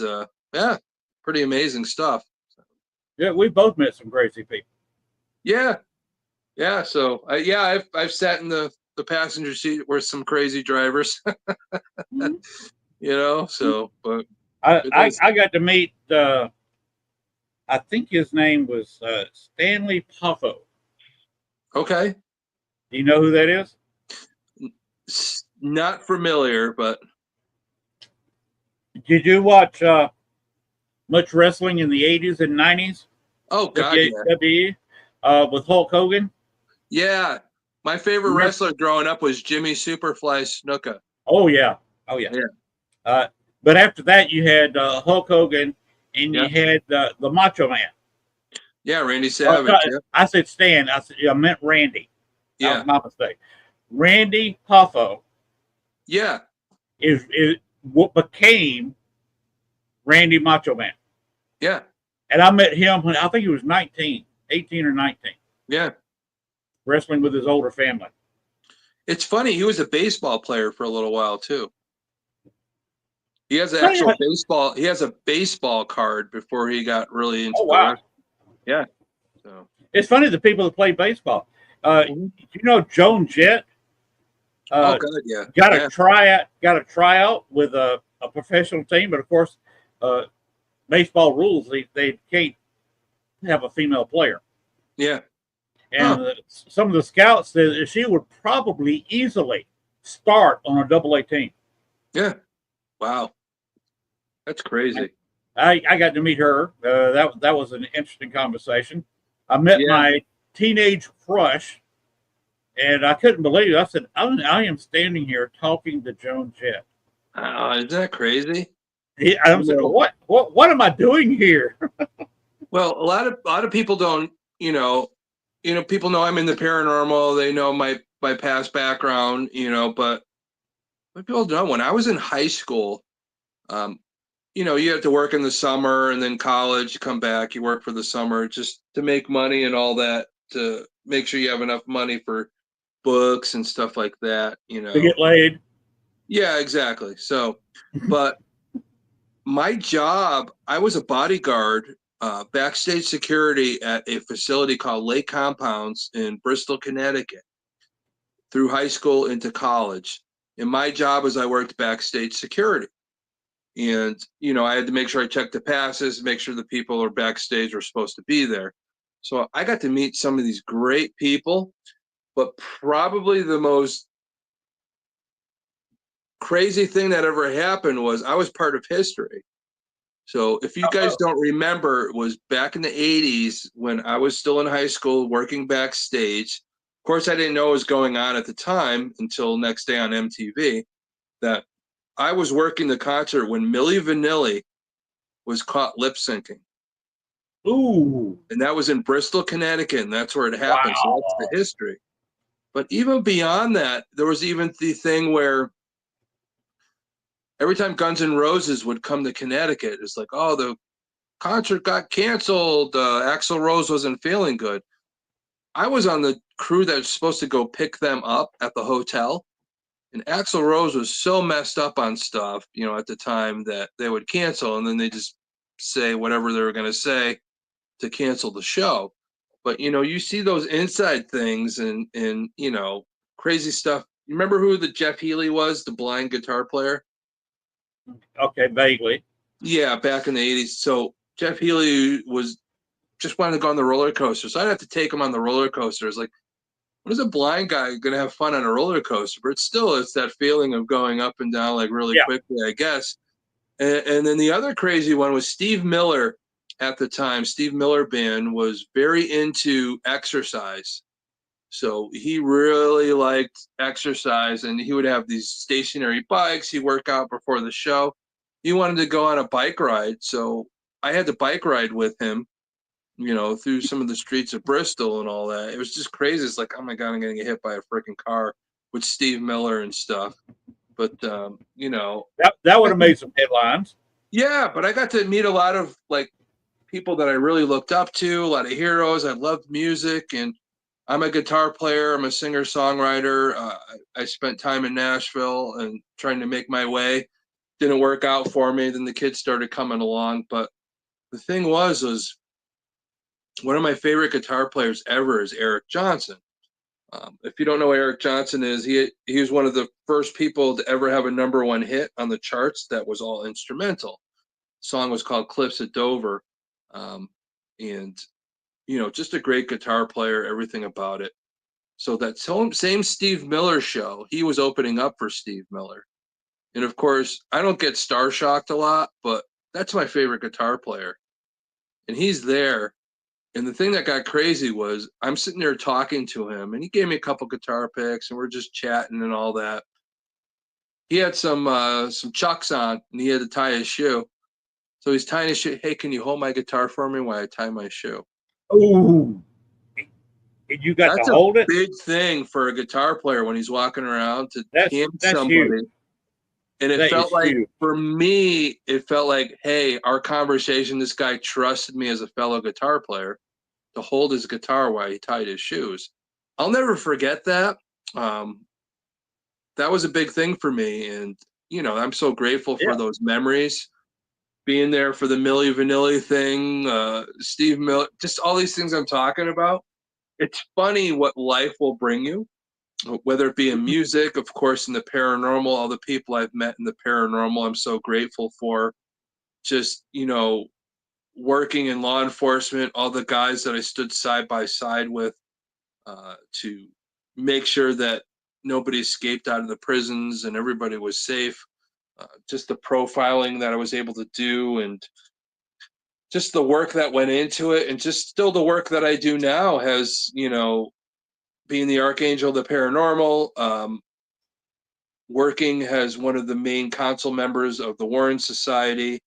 pretty amazing stuff. Yeah, we both met some crazy people. Yeah, yeah. So I've sat in the passenger seat with some crazy drivers. So but I got to meet. I think his name was Stanley Puffo. okay. Do you know who that is? Not familiar, but Did you watch much wrestling in the 80s and 90s? oh god, yeah. WWE with Hulk Hogan. Yeah. My favorite wrestler growing up was Jimmy Superfly Snuka. Oh yeah, oh yeah. But after that, you had Hulk Hogan, and you had the Macho Man. Yeah, Randy Savage. I said Stan. I meant Randy. Yeah, that was my mistake. Randy Puffo. Yeah. Is what became Randy Macho Man. Yeah. And I met him when I think he was 18 or 19. Yeah. Wrestling with his older family. It's funny, he was a baseball player for a little while too. He has an actual baseball. He has a baseball card before he got really into the wrestling. Yeah. So it's funny the people that play baseball. Joan Jett. Oh God, yeah. Got a tryout with a professional team, but of course, baseball rules they can't have a female player. Yeah. And some of the scouts said that she would probably easily start on a AA team. Yeah. Wow. That's crazy. I got to meet her. That was an interesting conversation. I met my teenage crush, and I couldn't believe it. I said, I am standing here talking to Joan Jett. Oh, isn't that crazy? I was like, what am I doing here? Well, a lot of people don't, people know I'm in the paranormal. They know my past background, but what people don't know, when I was in high school, you have to work in the summer and then college, you come back, you work for the summer just to make money and all that, to make sure you have enough money for books and stuff like that, To get laid. Yeah, exactly. So, but my job, I was a bodyguard, backstage security at a facility called Lake Compounds in Bristol, Connecticut, through high school into college. And my job is I worked backstage security. And, I had to make sure I checked the passes, make sure the people who are backstage were supposed to be there. So I got to meet some of these great people, but probably the most crazy thing that ever happened was I was part of history. So if you guys don't remember, it was back in the 80s when I was still in high school working backstage. Of course, I didn't know what was going on at the time until next day on MTV, that I was working the concert when Milli Vanilli was caught lip syncing. Ooh. And that was in Bristol, Connecticut, and that's where it happened. Wow. So that's the history. But even beyond that, there was even the thing where every time Guns N' Roses would come to Connecticut, it's like, oh, the concert got canceled. Axl Rose wasn't feeling good. I was on the crew that was supposed to go pick them up at the hotel. And Axl Rose was so messed up on stuff, at the time, that they would cancel. And then they just say whatever they were going to say to cancel the show. But, you see those inside things and crazy stuff. You remember who the Jeff Healey was, the blind guitar player? Okay, vaguely. Yeah, back in the 80s. So Jeff Healey just wanted to go on the roller coaster. So I'd have to take him on the roller coaster. It's like, what is a blind guy going to have fun on a roller coaster? But it's that feeling of going up and down like really quickly, I guess. And then the other crazy one was Steve Miller at the time. Steve Miller Band was very into exercise. So he really liked exercise, and he would have these stationary bikes. He'd work out before the show. He wanted to go on a bike ride. So I had to bike ride with him, through some of the streets of Bristol and all that. It was just crazy. It's like, oh my God, I'm going to get hit by a freaking car with Steve Miller and stuff. But, that would have made some headlines. Yeah, but I got to meet a lot of people that I really looked up to, a lot of heroes. I loved music, and I'm a guitar player. I'm a singer-songwriter. I spent time in Nashville and trying to make my way. Didn't work out for me. Then the kids started coming along. But the thing was one of my favorite guitar players ever is Eric Johnson. If you don't know what Eric Johnson is, he was one of the first people to ever have a #1 hit on the charts that was all instrumental. The song was called Cliffs at Dover. And, you know, just a great guitar player, everything about it. So that same Steve Miller show, he was opening up for Steve Miller. And of course, I don't get star-shocked a lot, but that's my favorite guitar player. And he's there. And the thing that got crazy was I'm sitting there talking to him, and he gave me a couple guitar picks, and we're just chatting and all that. He had some Chucks on, and he had to tie his shoe. So he's tying his shoe. Hey, can you hold my guitar for me while I tie my shoe? Oh, you got That's to a hold it. big thing for a guitar player when he's walking around to hand That's somebody. huge. And it That felt is like, huge. for me, it felt like, hey, our conversation, this guy trusted me as a fellow guitar player to hold his guitar while he tied his shoes. I'll never forget that. That was a big thing for me. And, you know, I'm so grateful for Yeah. those memories. Being there for the Milli Vanilli thing, Steve Miller, just all these things I'm talking about. It's funny what life will bring you, whether it be in music, of course, in the paranormal, all the people I've met in the paranormal, I'm so grateful for. Just, you know, working in law enforcement, all the guys that I stood side by side with to make sure that nobody escaped out of the prisons and everybody was safe. Just the profiling that I was able to do, and just the work that went into it, and just still the work that I do now has, you know, being the archangel of the paranormal, working as one of the main council members of the Warren Society,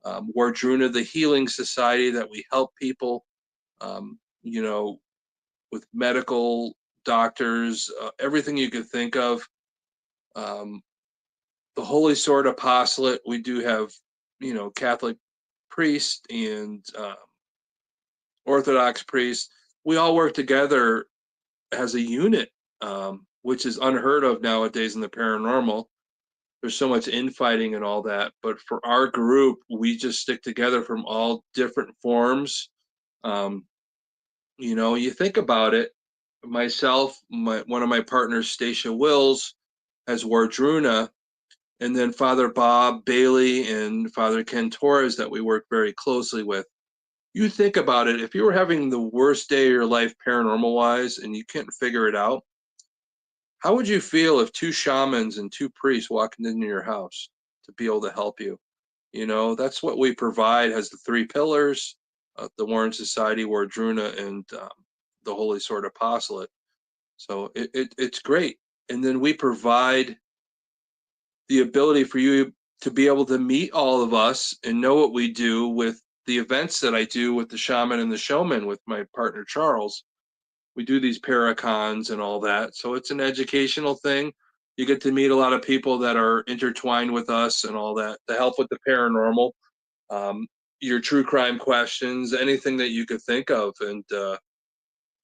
Wardruna, the Healing Society, that we help people, you know, with medical doctors, everything you could think of. The Holy Sword Apostolate, we do have, you know, Catholic priests and Orthodox priests. We all work together as a unit, which is unheard of nowadays in the paranormal. There's so much infighting and all that, but for our group, we just stick together from all different forms. You know, you think about it. Myself, one of my partners, Stacia Wills, has Wardruna, and then Father Bob Bailey and Father Ken Torres that we work very closely with. You think about it, if you were having the worst day of your life paranormal wise and you can't figure it out, how would you feel if 2 shamans and 2 priests walked into your house to be able to help you? You know, that's what we provide, has the 3 pillars, the Warren Society, Wardruna, and the Holy Sword Apostolate. So it's great. And then we provide the ability for you to be able to meet all of us and know what we do with the events that I do with the shaman and the showman with my partner Charles. We do these paracons and all that. So it's an educational thing. You get to meet a lot of people that are intertwined with us and all that to help with the paranormal, your true crime questions, anything that you could think of. And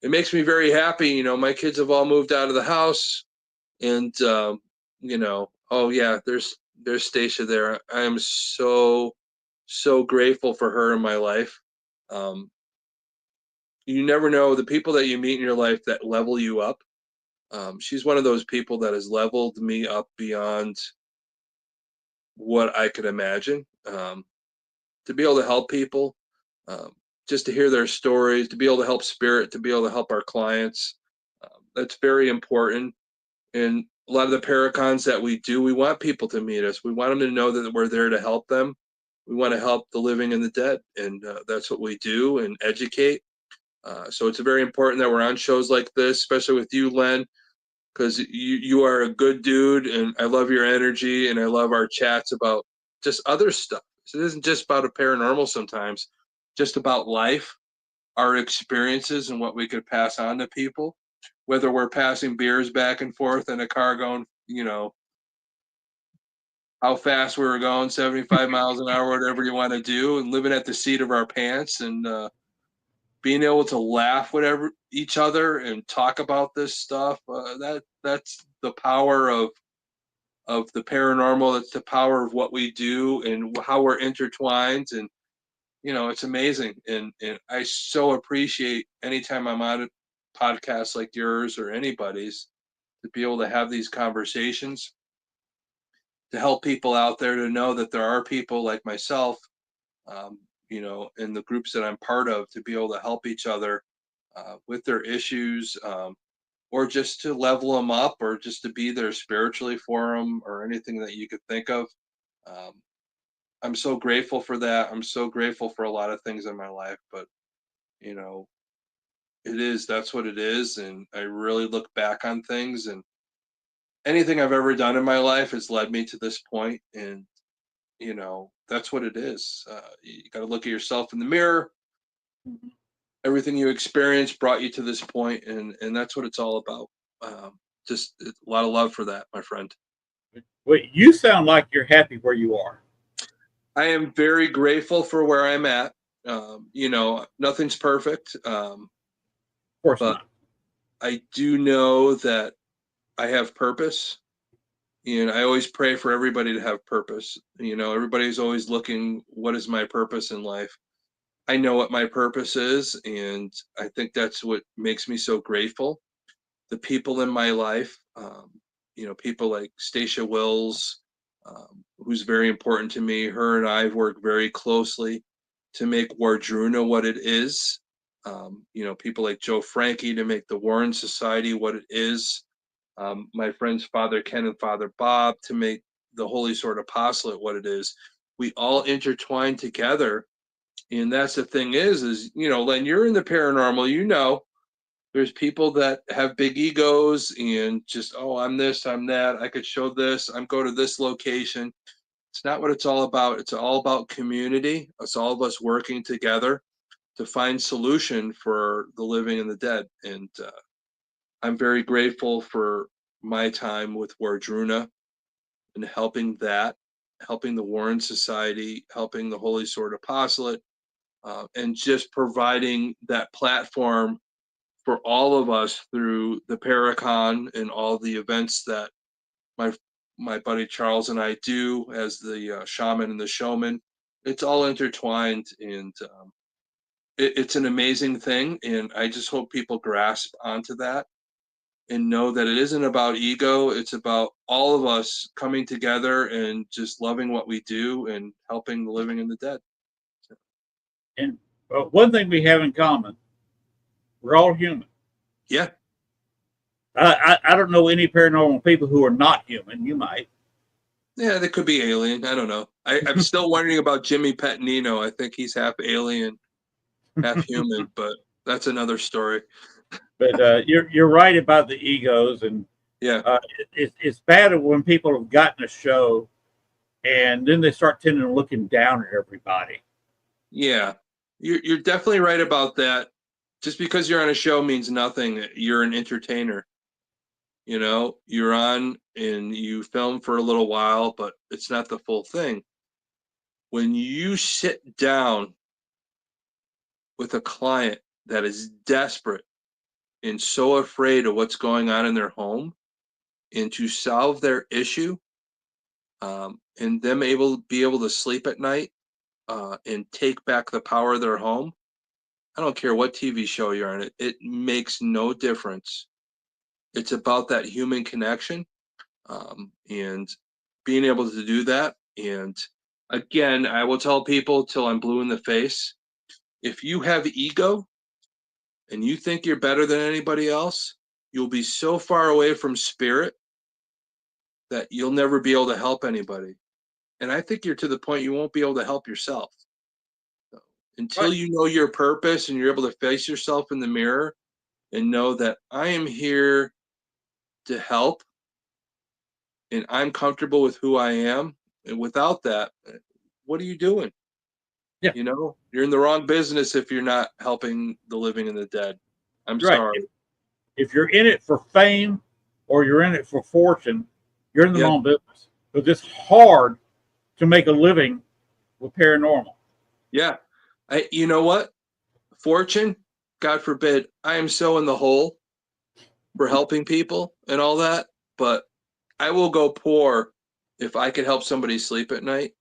it makes me very happy. You know, my kids have all moved out of the house, and you know, oh yeah, there's Stacia there. I am so grateful for her in my life. You never know the people that you meet in your life that level you up. She's one of those people that has leveled me up beyond what I could imagine. To be able to help people, just to hear their stories, to be able to help spirit, to be able to help our clients, that's very important. And a lot of the paracons that we do, we want people to meet us. We want them to know that we're there to help them. We want to help the living and the dead, and that's what we do, and educate. So it's very important that we're on shows like this, especially with you, Len, because you are a good dude, and I love your energy, and I love our chats about just other stuff. So it isn't just about a paranormal sometimes, just about life, our experiences, and what we could pass on to people, whether we're passing beers back and forth in a car going, you know, how fast we were going, 75 miles an hour, whatever you want to do, and living at the seat of our pants, and being able to laugh with each other and talk about this stuff. That's the power of the paranormal. That's the power of what we do and how we're intertwined. And it's amazing. And I so appreciate anytime I'm on a podcast like yours or anybody's to be able to have these conversations, to help people out there to know that there are people like myself, in the groups that I'm part of, to be able to help each other with their issues, or just to level them up, or just to be there spiritually for them, or anything that you could think of. Um, I'm so grateful for that. I'm so grateful for a lot of things in my life, but you know, that's what it is. And I really look back on things, and anything I've ever done in my life has led me to this point. And, that's what it is. You got to look at yourself in the mirror. Everything you experienced brought you to this point, and that's what it's all about. Just a lot of love for that, my friend. Well, you sound like you're happy where you are. I am very grateful for where I'm at. Nothing's perfect. Of course But not. I do know that I have purpose. And I always pray for everybody to have purpose. Everybody's always looking, what is my purpose in life? I know what my purpose is, and I think that's what makes me so grateful. The people in my life, people like Stacia Wills, who's very important to me. Her and I have worked very closely to make Wardruna what it is. People like Joe Frankie to make the Warren Society what it is. My friends Father Ken and Father Bob to make the Holy Sword Apostolate what it is. We all intertwine together. And that's the thing is, Len, you're in the paranormal, there's people that have big egos and just, oh, I'm this, I'm that, I could show this, I'm go to this location. It's not what it's all about. It's all about community. It's all of us working together to find solution for the living and the dead. And I'm very grateful for my time with Wardruna and helping the Warren Society, helping the Holy Sword Apostolate, and just providing that platform for all of us through the Paracon and all the events that my buddy Charles and I do as the shaman and the showman. It's all intertwined, and it's an amazing thing. And I just hope people grasp onto that and know that it isn't about ego. It's about all of us coming together and just loving what we do and helping the living and the dead. And one thing we have in common, we're all human. Yeah. I don't know any paranormal people who are not human. You might. Yeah, they could be alien. I don't know. I'm still wondering about Jimmy Petanino. I think he's half alien, half human, but that's another story. But you're right about the egos, and Yeah. it's bad when people have gotten a show, and then they start tending to looking down at everybody. Yeah, you're definitely right about that. Just because you're on a show means nothing. You're an entertainer. You're on and you film for a little while, but it's not the full thing. When you sit down with a client that is desperate and so afraid of what's going on in their home, and to solve their issue, and them be able to sleep at night, and take back the power of their home. I don't care what TV show you're on, it makes no difference. It's about that human connection, and being able to do that. And again, I will tell people till I'm blue in the face, if you have ego and you think you're better than anybody else, you'll be so far away from spirit that you'll never be able to help anybody. And I think you're to the point you won't be able to help yourself. Until Right. you know your purpose and you're able to face yourself in the mirror and know that I am here to help and I'm comfortable with who I am. And without that, what are you doing? Yeah. You're in the wrong business if you're not helping the living and the dead. I'm Right. sorry. If you're in it for fame or you're in it for fortune, you're in the Yeah. wrong business. Because it's hard to make a living with paranormal. Yeah. You know what? Fortune, God forbid, I am so in the hole for helping people and all that, but I will go poor if I could help somebody sleep at night.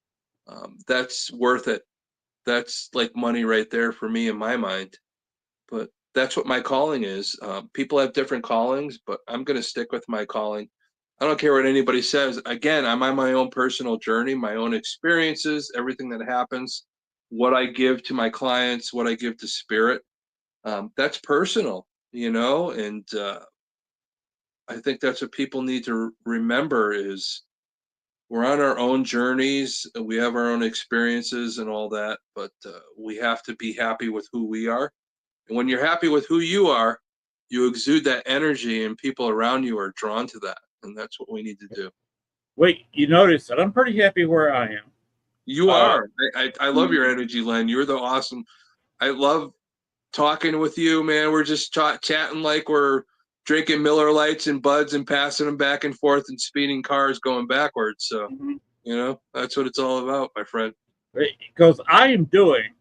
That's worth it. that's like money right there for me in my mind. But that's what my calling is. People have different callings, but I'm going to stick with my calling. I don't care what anybody says. Again, I'm on my own personal journey, my own experiences, everything that happens, what I give to my clients, what I give to spirit. That's personal, and I think that's what people need to remember is we're on our own journeys. We have our own experiences and all that, but we have to be happy with who we are. And when you're happy with who you are, you exude that energy, and people around you are drawn to that. And that's what we need to do. Wait, you notice that I'm pretty happy where I am. You are. I love your energy, Len. You're the awesome. I love talking with you, man. We're just chatting like we're drinking Miller Lights and Buds and passing them back and forth and speeding cars going backwards. So, that's what it's all about, my friend. Because I am doing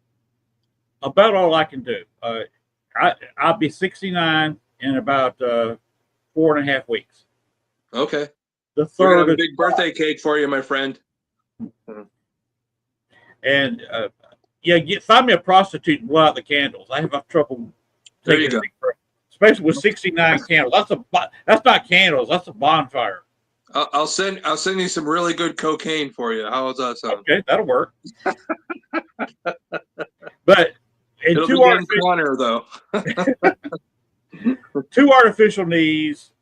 about all I can do. I'll be 69 in about 4.5 weeks. Okay. The We're gonna third have a is big birthday cake for you, my friend. And find me a prostitute and blow out the candles. I have trouble There you taking go. it, especially with 69 candles. That's not candles. That's a bonfire. I'll send you some really good cocaine for you. How does that sound? Okay, that'll work. But It'll be getting funner though. two artificial knees.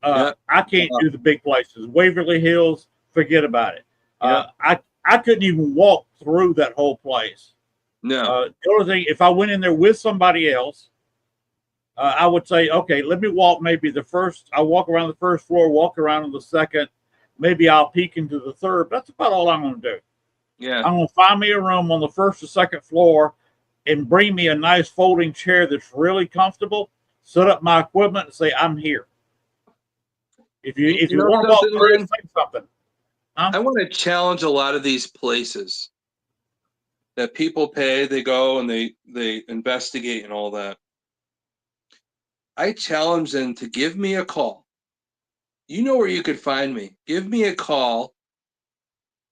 Yep. I can't do the big places. Waverly Hills, forget about it. Yep. I couldn't even walk through that whole place. No. The only thing, if I went in there with somebody else, I would say, okay, let me walk maybe I'll walk around the first floor, walk around on the second, maybe I'll peek into the third. That's about all I'm going to do. Yeah. I'm going to find me a room on the first or second floor and bring me a nice folding chair that's really comfortable, set up my equipment and say, I'm here. If you want to walk through it, say something. I want to challenge a lot of these places that people pay, they go and they investigate and all that. I challenge them to give me a call. You know where you could find me. Give me a call.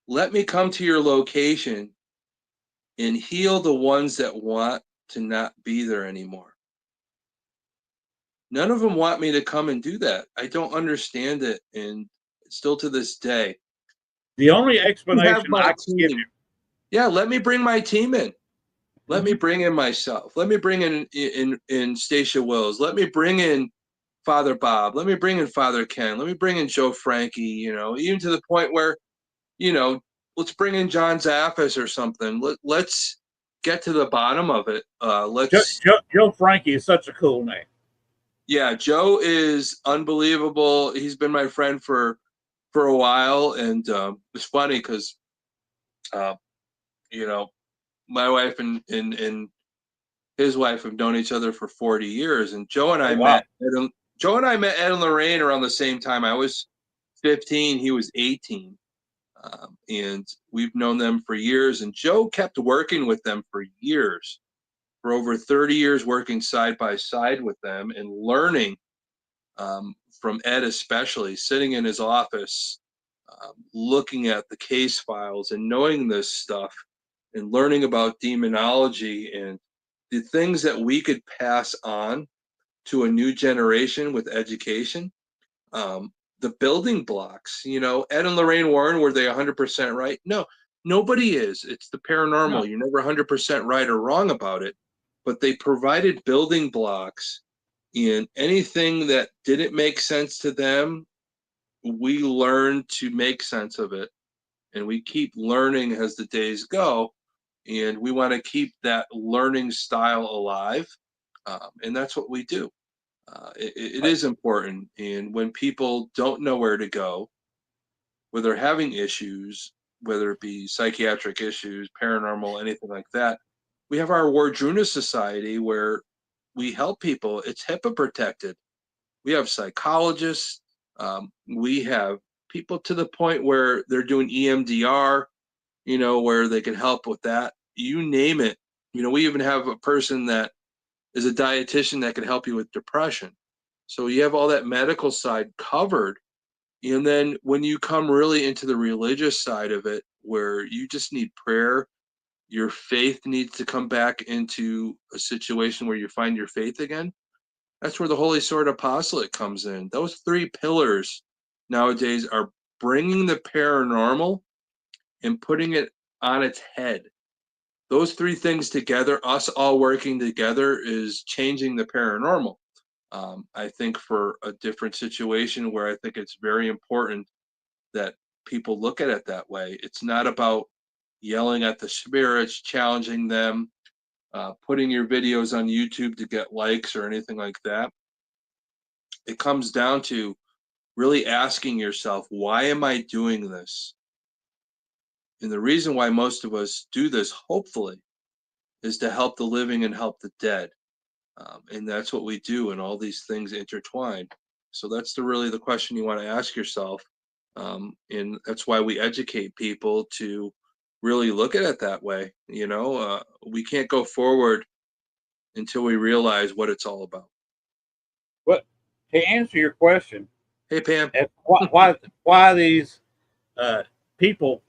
Let me come to your location and heal the ones that want to not be there anymore. None of them want me to come and do that. I don't understand it, and still to this day. The only explanation I can give you. Yeah, let me bring my team in. Let me bring in myself. Let me bring in Stacia Wills. Let me bring in Father Bob. Let me bring in Father Ken. Let me bring in Joe Frankie, even to the point where, let's bring in John Zaffis or something. Let's get to the bottom of it. Joe Frankie is such a cool name. Yeah, Joe is unbelievable. He's been my friend for a while, and it's funny because, my wife and his wife have known each other for 40 years, and Joe and I met Ed and Lorraine around the same time. I was 15, he was 18, and we've known them for years. And Joe kept working with them for years, for over 30 years, working side by side with them and learning from Ed, especially sitting in his office, looking at the case files and knowing this stuff and learning about demonology and the things that we could pass on to a new generation with education. The building blocks, Ed and Lorraine Warren, were they 100% right? No, nobody is. It's the paranormal. No. You're never 100% right or wrong about it, but they provided building blocks, and anything that didn't make sense to them, we learned to make sense of it. And we keep learning as the days go. And we want to keep that learning style alive. And that's what we do. It is important. And when people don't know where to go, whether they're having issues, whether it be psychiatric issues, paranormal, anything like that, we have our Wardruna Society where we help people. It's HIPAA protected. We have psychologists. We have people to the point where they're doing EMDR, where they can help with that. You name it. We even have a person that is a dietitian that can help you with depression. So you have all that medical side covered. And then when you come really into the religious side of it, where you just need prayer, your faith needs to come back into a situation where you find your faith again. That's where the Holy Sword Apostolate comes in. Those 3 pillars nowadays are bringing the paranormal and putting it on its head. Those 3 things together, us all working together, is changing the paranormal. I think for a different situation where I think it's very important that people look at it that way. It's not about yelling at the spirits, challenging them, putting your videos on YouTube to get likes or anything like that. It comes down to really asking yourself, why am I doing this? And the reason why most of us do this, hopefully, is to help the living and help the dead. And that's what we do, and all these things intertwine. So that's really the question you want to ask yourself. And that's why we educate people to really look at it that way. We can't go forward until we realize what it's all about. But to answer your question, Hey, Pam. Why these people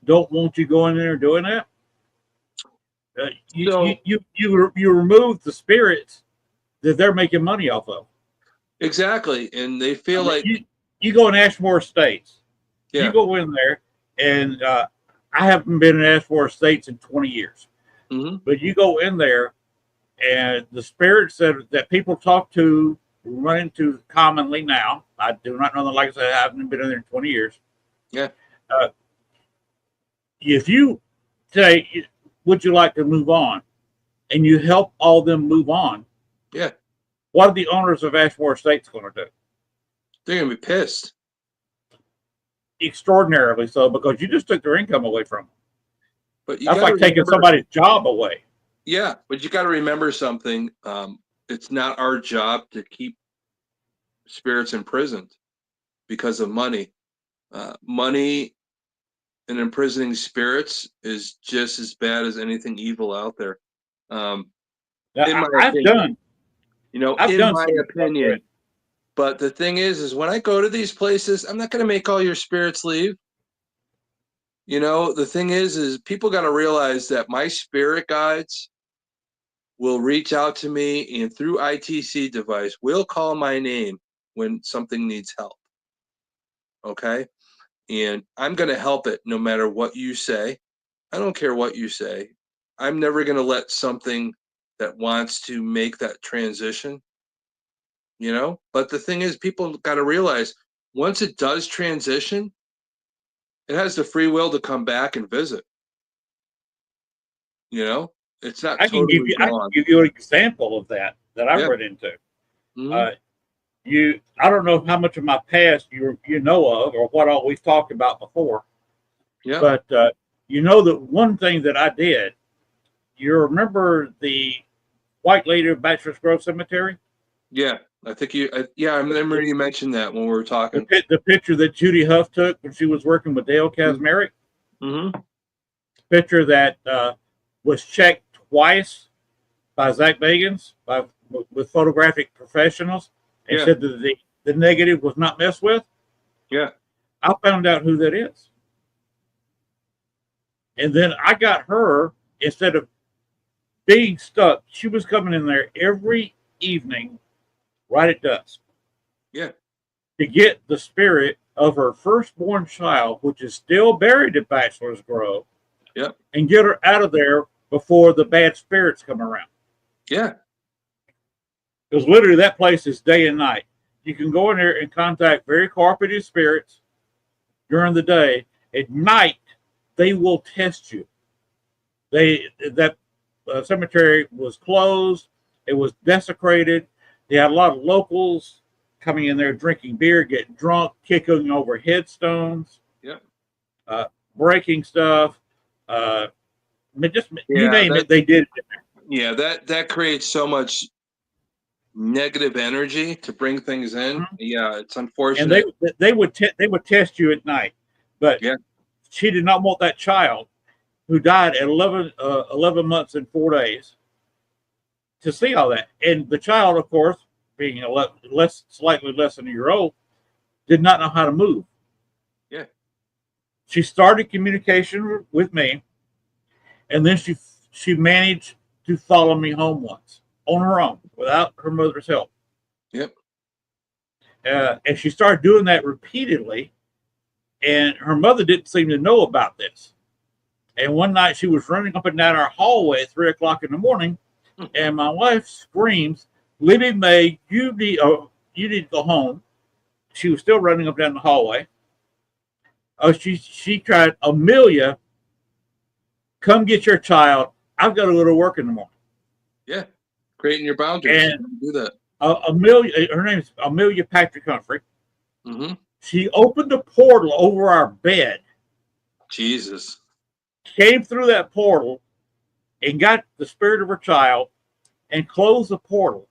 don't want you going in there doing that? You remove the spirits that they're making money off of. Exactly, and they feel like you go in Ashmore Estates. Yeah. You go in there, and I haven't been in Ashmore Estates in 20 years. Mm-hmm. But you go in there, and the spirits that people talk to, run into commonly now. I do not know them. Like I said, I haven't been in there in 20 years. Yeah. If you say, would you like to move on? And you help all them move on. Yeah. What are the owners of Ashmore Estates going to do? They're going to be pissed. Extraordinarily so, because you just took their income away from them. But that's like taking somebody's job away. Yeah, but you got to remember something. It's not our job to keep spirits imprisoned because of money. Money and imprisoning spirits is just as bad as anything evil out there. In my opinion. But the thing is when I go to these places, I'm not going to make all your spirits leave. The thing is people got to realize that my spirit guides will reach out to me, and through ITC device will call my name when something needs help. Okay? And I'm going to help it no matter what you say. I don't care what you say. I'm never going to let something that wants to make that transition, But the thing is, people got to realize once it does transition, it has the free will to come back and visit. It's not totally I can give you an example of that I've run into. Mm-hmm. I don't know how much of my past you know of or what all we've talked about before. Yeah. But that one thing that I did, you remember the White Lady of Bachelor's Grove Cemetery? Yeah, I think I remember you mentioned that when we were talking. The picture that Judy Huff took when she was working with Dale Kazmarek. Mm-hmm. Picture that was checked twice by Zach Bagans with photographic professionals and said that the negative was not messed with. Yeah. I found out who that is. And then I got her, instead of being stuck, she was coming in there every evening right at dusk. Yeah. To get the spirit of her firstborn child, which is still buried at Bachelor's Grove. Yep. And get her out of there before the bad spirits come around. Yeah. Because literally that place is day and night. You can go in there and contact very cooperative spirits during the day. At night, they will test you. That cemetery was closed. It was desecrated. They had a lot of locals coming in there drinking beer, getting drunk, kicking over headstones, breaking stuff. You name it, they did it. Yeah, that creates so much negative energy to bring things in. Mm-hmm. Yeah, it's unfortunate. And they would test you at night, but she did not want that child who died at 11 months and 4 days to see all that. And the child, of course, being slightly less than a year old, did not know how to move. Yeah. She started communication with me, And then she managed to follow me home once on her own without her mother's help. Yep. And she started doing that repeatedly, and her mother didn't seem to know about this. And one night she was running up and down our hallway at 3 o'clock in the morning, and my wife screams, "Libby May, you need to go home." She was still running up and down the hallway. She tried, "Amelia, come get your child. I've got to go to work in the morning." Yeah, creating your boundaries. And do that. Amelia, her name is Amelia Patrick Humphrey. Mm-hmm. She opened a portal over our bed. Jesus. Came through that portal and got the spirit of her child and closed the portal.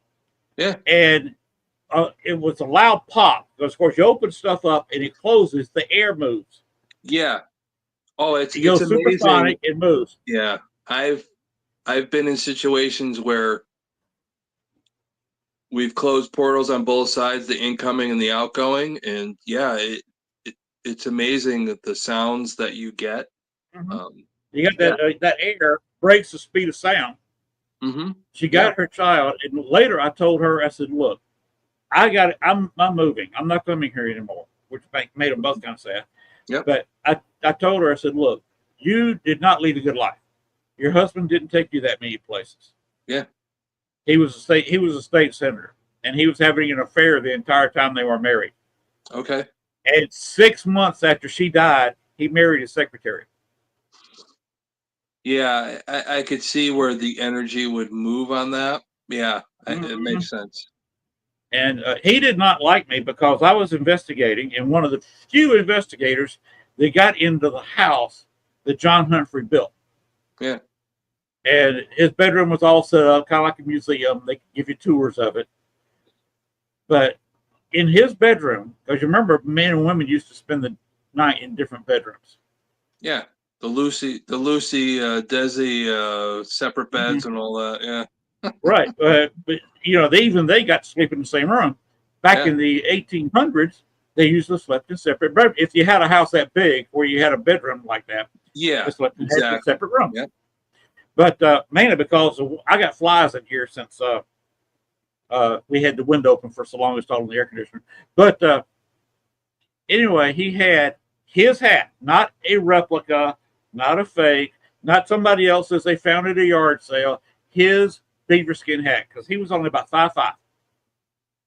Yeah. And it was a loud pop because, of course, you open stuff up and it closes, the air moves. Yeah. Oh, it goes amazing. Supersonic, it moves. Yeah. I've been in situations where we've closed portals on both sides, the incoming and the outgoing, and yeah, it's amazing that the sounds that you get. Mm-hmm. You got that that air breaks the speed of sound. Mm-hmm. She got her child, and later I told her, I said, "Look, I'm moving. I'm not coming here anymore," which made them both kind of sad. Yep. But I told her, I said, "Look, you did not lead a good life. Your husband didn't take you that many places. Yeah. He was a state senator, and he was having an affair the entire time they were married. Okay. And 6 months after she died, he married his secretary." Yeah, I could see where the energy would move on that. Yeah, Mm-hmm. It makes sense. And he did not like me because I was investigating, and one of the few investigators that got into the house that John Humphrey built. Yeah. And his bedroom was all set up, kind of like a museum. They give you tours of it. But in his bedroom, because you remember, men and women used to spend the night in different bedrooms. Yeah, the Lucy, Desi, separate beds and all that. Yeah. Right. But they got to sleep in the same room. Back in the 1800s, they usually slept in separate bedrooms. If you had a house that big where you had a bedroom like that, yeah, they slept in separate rooms. Yeah. But mainly because I got flies in here since we had the window open for so long, installing the air conditioner. But anyway, he had his hat, not a replica, not a fake, not somebody else's they found at a yard sale, his beaver skin hat, because he was only about 5'5".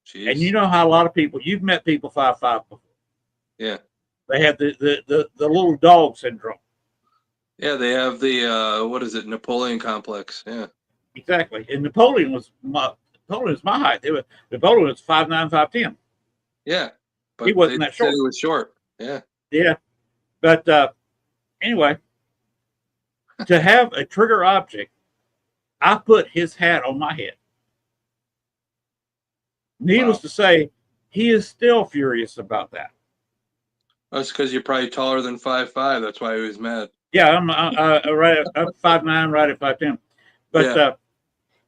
Jeez. And you know how a lot of people, you've met people 5'5" before. Yeah. They have the little dog syndrome. Yeah, they have the what is it, Napoleon complex. Yeah. Exactly. And Napoleon was my height. Napoleon was 5'9", 5'10". Yeah. But he wasn't that short. He was short. Yeah. Yeah. But anyway, to have a trigger object, I put his hat on my head. Needless to say, he is still furious about that. That's because you're probably taller than 5'5". That's why he was mad. Yeah, I'm 5'9", right at 5'10". But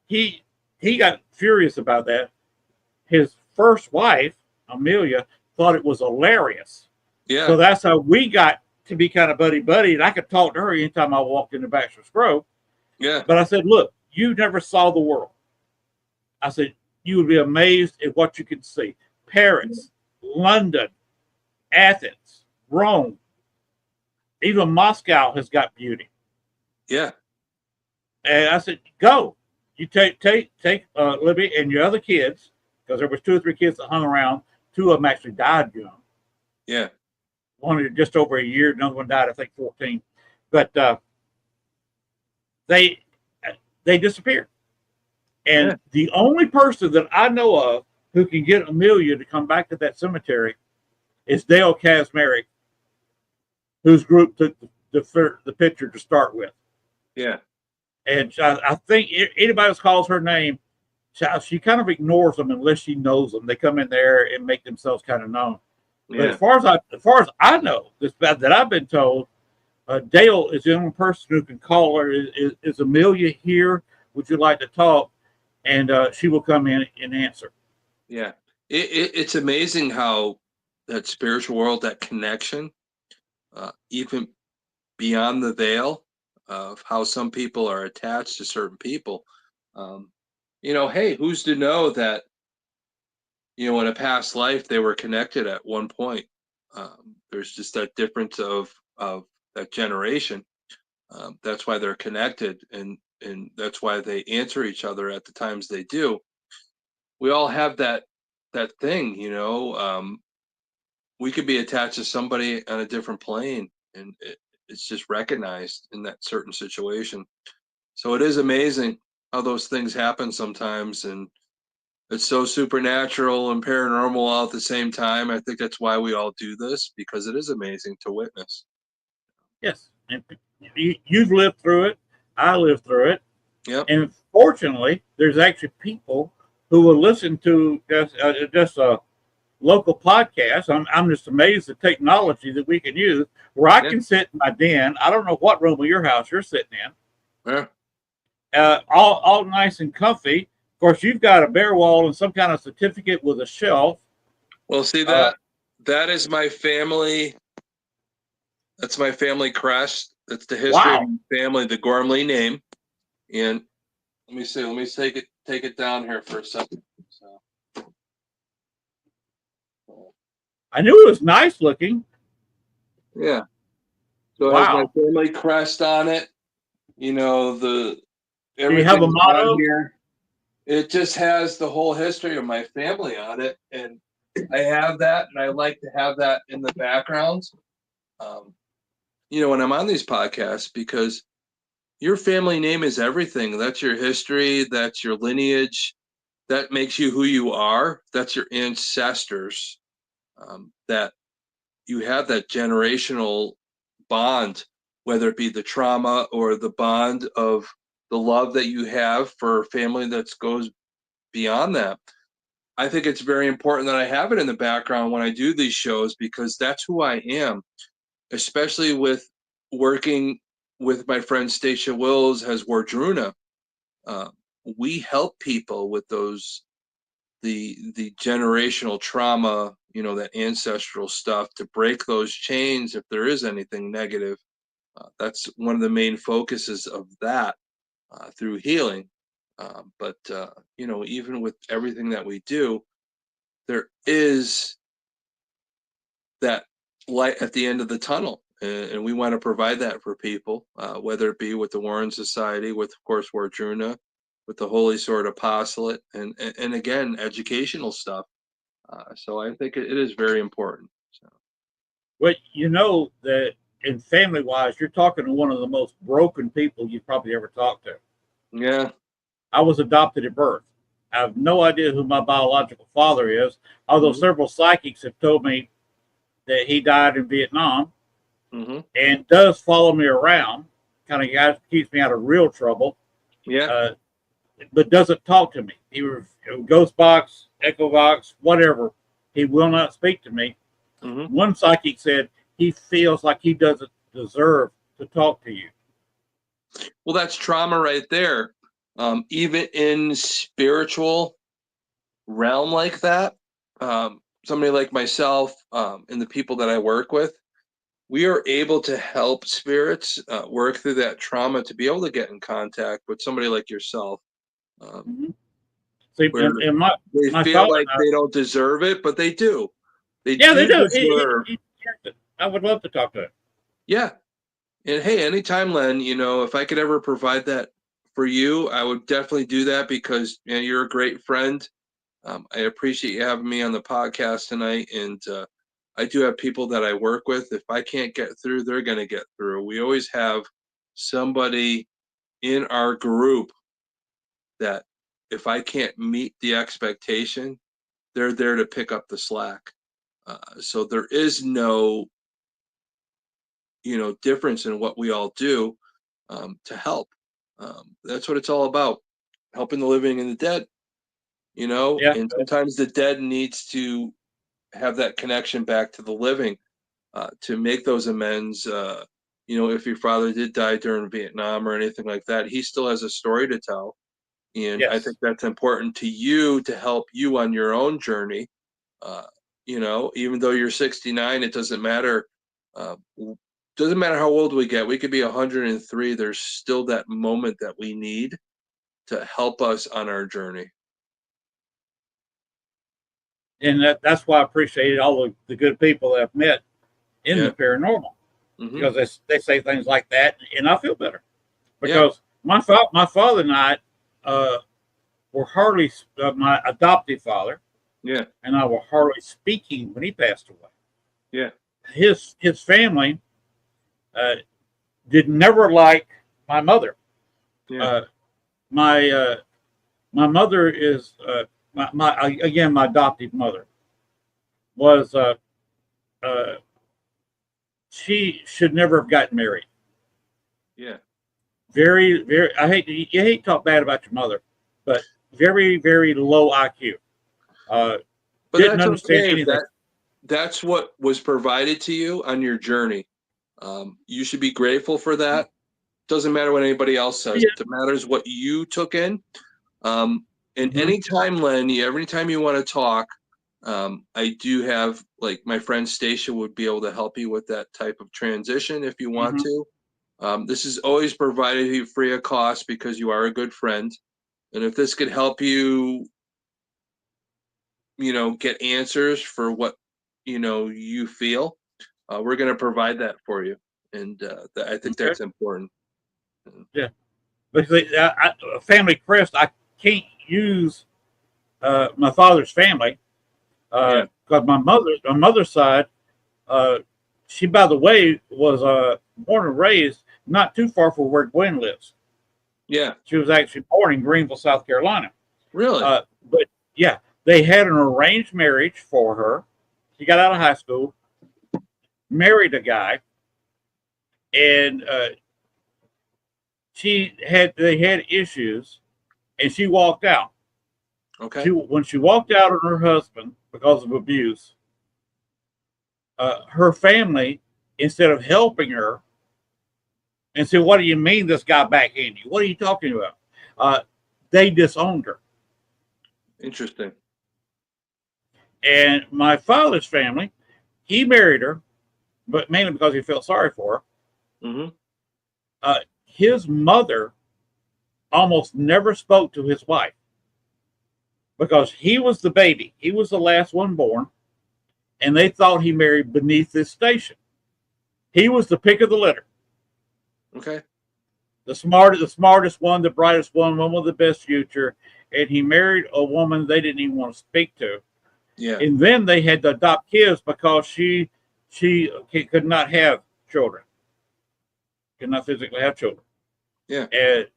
he got furious about that. His first wife, Amelia, thought it was hilarious. Yeah. So that's how we got to be kind of buddy-buddy, and I could talk to her anytime I walked into Baxter's Grove. Yeah. But I said, look, you never saw the world. I said, you would be amazed at what you could see. Paris, London, Athens, Rome, even Moscow has got beauty. Yeah. And I said, go. You take Libby and your other kids, because there was 2 or 3 kids that hung around. 2 of them actually died young. Yeah. One just over a year. Another one died, I think, 14. But they disappeared. And the only person that I know of who can get Amelia to come back to that cemetery is Dale Kazmarek, whose group took the picture to start with. Yeah. And I think anybody else calls her name, she kind of ignores them unless she knows them. They come in there and make themselves kind of known. Yeah. But as far as I know, that I've been told, Dale is the only person who can call her. Is Amelia here? Would you like to talk? And she will come in and answer. Yeah. It's amazing how that spiritual world, that connection, even beyond the veil, of how some people are attached to certain people. Hey, who's to know that, in a past life they were connected at one point. There's just that difference of that generation. That's why they're connected, and that's why they answer each other at the times they do. We all have that thing, we could be attached to somebody on a different plane, and it's just recognized in that certain situation. So it is amazing how those things happen sometimes, and it's so supernatural and paranormal all at the same time. I think that's why we all do this, because it is amazing to witness. Yes, and you've lived through it. I lived through it. Yep. And fortunately, there's actually people who will listen to just a local podcast. I'm just amazed at the technology that we can use, where I can sit in my den. I don't know what room of your house you're sitting in. Yeah. All nice and comfy. Of course, you've got a bare wall and some kind of certificate with a shelf. Well, see, that is my family. That's my family crest. That's the history of my family, the Gormley name. And let me see. Let me take it down here for a second. So. I knew it was nice looking. Yeah. So it has my family crest on it. Do you have a motto here? It just has the whole history of my family on it, and I have that, and I like to have that in the background. When I'm on these podcasts, because your family name is everything. That's your history. That's your lineage. That makes you who you are. That's your ancestors. That you have that generational bond, whether it be the trauma or the bond of the love that you have for a family that goes beyond that. I think it's very important that I have it in the background when I do these shows, because that's who I am, especially with working with my friend Stacia Wills as Wardruna. We help people with the generational trauma, that ancestral stuff, to break those chains if there is anything negative. That's one of the main focuses of that through healing. But even with everything that we do, there is that light at the end of the tunnel, and we want to provide that for people, whether it be with the Warren Society, with, of course, Wardruna, with the Holy Sword Apostolate, and again, educational stuff. So I think it is very important. So. Well, that in family wise, you're talking to one of the most broken people you've probably ever talked to. Yeah. I was adopted at birth. I have no idea who my biological father is, although several psychics have told me that he died in Vietnam, and does follow me around, kind of keeps me out of real trouble. Yeah. But doesn't talk to me. He was ghost box, echo box, whatever. He will not speak to me. One psychic said he feels like he doesn't deserve to talk to you. Well, that's trauma right there. Even in spiritual realm like that, somebody like myself, and the people that I work with, we are able to help spirits work through that trauma to be able to get in contact with somebody like yourself. See, they feel like they don't deserve it, but they do. They do deserve. I would love to talk to him. Yeah. And hey, anytime, Len, if I could ever provide that for you, I would definitely do that, because you're a great friend. I appreciate you having me on the podcast tonight. And I do have people that I work with. If I can't get through, they're going to get through. We always have somebody in our group that, if I can't meet the expectation, they're there to pick up the slack. So there is no, difference in what we all do to help. That's what it's all about, helping the living and the dead. And sometimes the dead needs to have that connection back to the living to make those amends. If your father did die during Vietnam or anything like that, he still has a story to tell. And I think that's important to you, to help you on your own journey. Even though you're 69, it doesn't matter doesn't matter how old we get. We could be 103. There's still that moment that we need to help us on our journey. And that's why I appreciate all the good people that I've met in the paranormal, because they say things like that, and I feel better. Because my father and I were hardly my adoptive father. Yeah. And I were hardly speaking when he passed away. Yeah. His family did never like my mother. Yeah. My mother is my adoptive mother was she should never have gotten married. Yeah. Very, very. You hate to talk bad about your mother, but very, very low IQ. But Didn't that's understand okay. anything. That's what was provided to you on your journey. You should be grateful for that. Doesn't matter what anybody else says. Yeah. It matters what you took in. And anytime, Len, anytime you want to talk, I do have, like, my friend Stacia would be able to help you with that type of transition if you want to. This is always provided you free of cost because you are a good friend. And if this could help you, get answers for what, you feel, we're going to provide that for you. And I think that's important. Yeah. But family crest, I can't use my father's family because my mother's side, she, by the way, was born and raised not too far from where Gwen lives. Yeah. She was actually born in Greenville, South Carolina. Really? But yeah, they had an arranged marriage for her. She got out of high school, married a guy, and they had issues, and she walked out. Okay. When she walked out on her husband because of abuse, her family, instead of helping her and said, "What do you mean this guy backhanded you? What are you talking about?" They disowned her. Interesting. And my father's family, he married her, but mainly because he felt sorry for her. His mother almost never spoke to his wife because he was the baby. He was the last one born, and they thought he married beneath his station. He was the pick of the litter. Okay. The smartest one, the brightest one with the best future, and he married a woman they didn't even want to speak to. Yeah. And then they had to adopt kids because she could not have children, could not physically have children. Yeah. And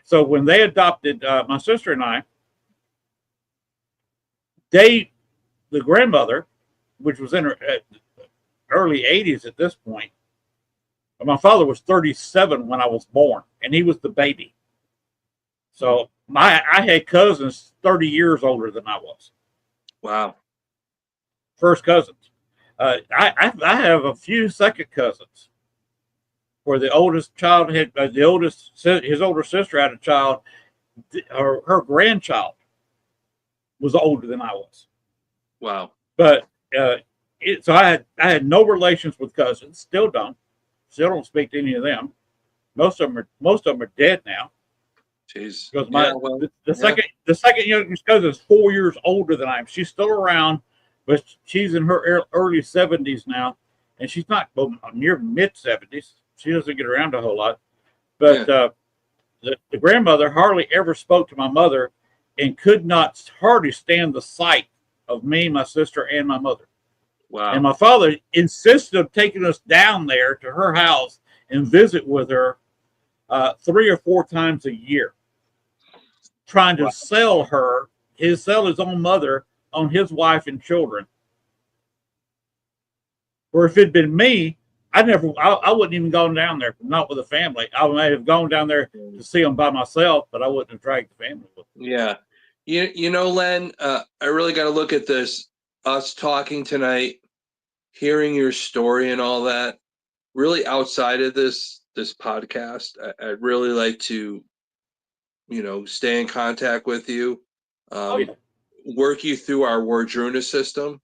so when they adopted my sister and I, the grandmother, which was in her early 80s at this point, my father was 37 when I was born, and he was the baby. So I had cousins 30 years older than I was. Wow. First cousins. I have a few second cousins where the oldest child had his older sister had a child. Her grandchild was older than I was. Wow. But so I had no relations with cousins. Still don't speak to any of them. Most of them are dead now. Jeez. Because the second youngest cousin is 4 years older than I am. She's still around, but she's in her early 70s now, and she's not near mid 70s. She doesn't get around a whole lot. But the grandmother hardly ever spoke to my mother, and could not hardly stand the sight of me, my sister, and my mother. Wow. And my father insisted on taking us down there to her house and visit with her 3 or 4 times a year, trying to sell his own mother on his wife and children. Or if it'd been me, I wouldn't even gone down there, not with a family. I may have gone down there to see them by myself, but I wouldn't have dragged the family with me. Yeah. Len, I really got to look at this. Us talking tonight, hearing your story and all that, really outside of this podcast, I'd really like to, stay in contact with you, work you through our Wardruna system,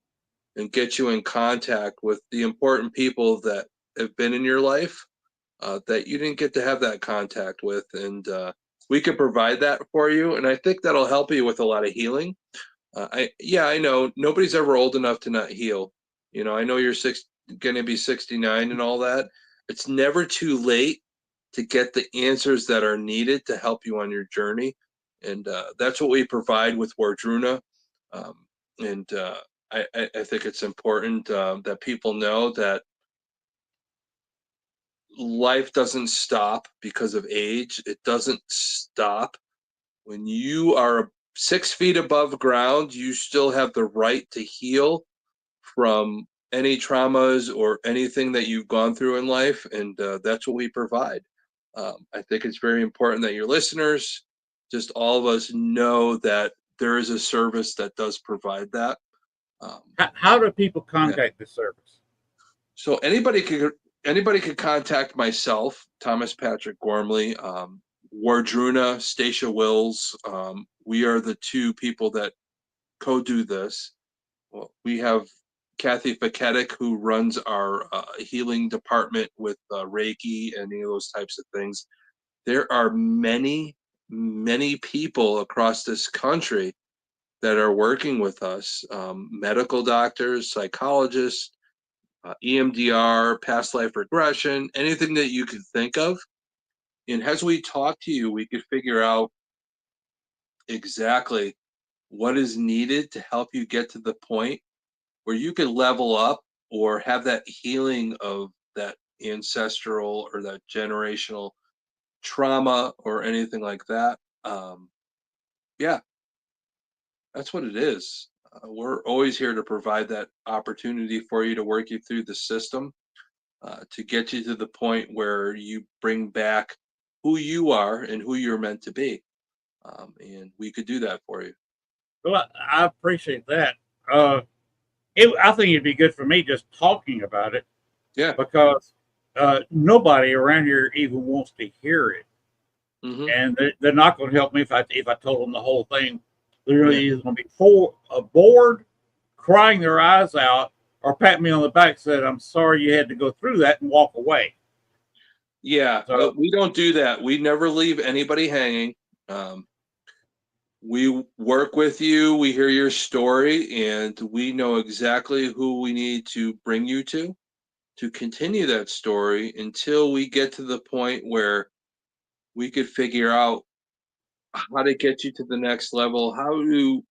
and get you in contact with the important people that have been in your life that you didn't get to have that contact with, and we can provide that for you. And I think that'll help you with a lot of healing. I know nobody's ever old enough to not heal. You know, I know you're going to be 69 and all that. It's never too late to get the answers that are needed to help you on your journey. And that's what we provide with Wardruna. And I think it's important that people know that life doesn't stop because of age. It doesn't stop. When you are 6 feet above ground, you still have the right to heal from any traumas or anything that you've gone through in life. And that's what we provide. I think it's very important that your listeners, just all of us, know that there is a service that does provide that. How do people contact this service? So anybody could contact myself, Thomas Patrick Gormley, Wardruna, Stacia Wills. We are the two people that co-do this. Well, we have Kathy Faketic, who runs our healing department with Reiki and any of those types of things. There are many, many people across this country that are working with us, medical doctors, psychologists, EMDR, past life regression, anything that you could think of. And as we talk to you, we could figure out exactly what is needed to help you get to the point where you could level up or have that healing of that ancestral or that generational trauma or anything like that. Yeah, that's what it is. We're always here to provide that opportunity for you to work you through the system to get you to the point where you bring back who you are and who you're meant to be. And we could do that for you. Well, I appreciate that. I think it'd be good for me just talking about it. Yeah. Because nobody around here even wants to hear it. Mm-hmm. And they're not going to help me if I told them the whole thing. They're really either going to be bored, crying their eyes out, or pat me on the back, said, "I'm sorry you had to go through that," and walk away. Yeah, So, we don't do that. We never leave anybody hanging. We work with you. We hear your story, and we know exactly who we need to bring you to continue that story until we get to the point where we could figure out how to get you to the next level, how to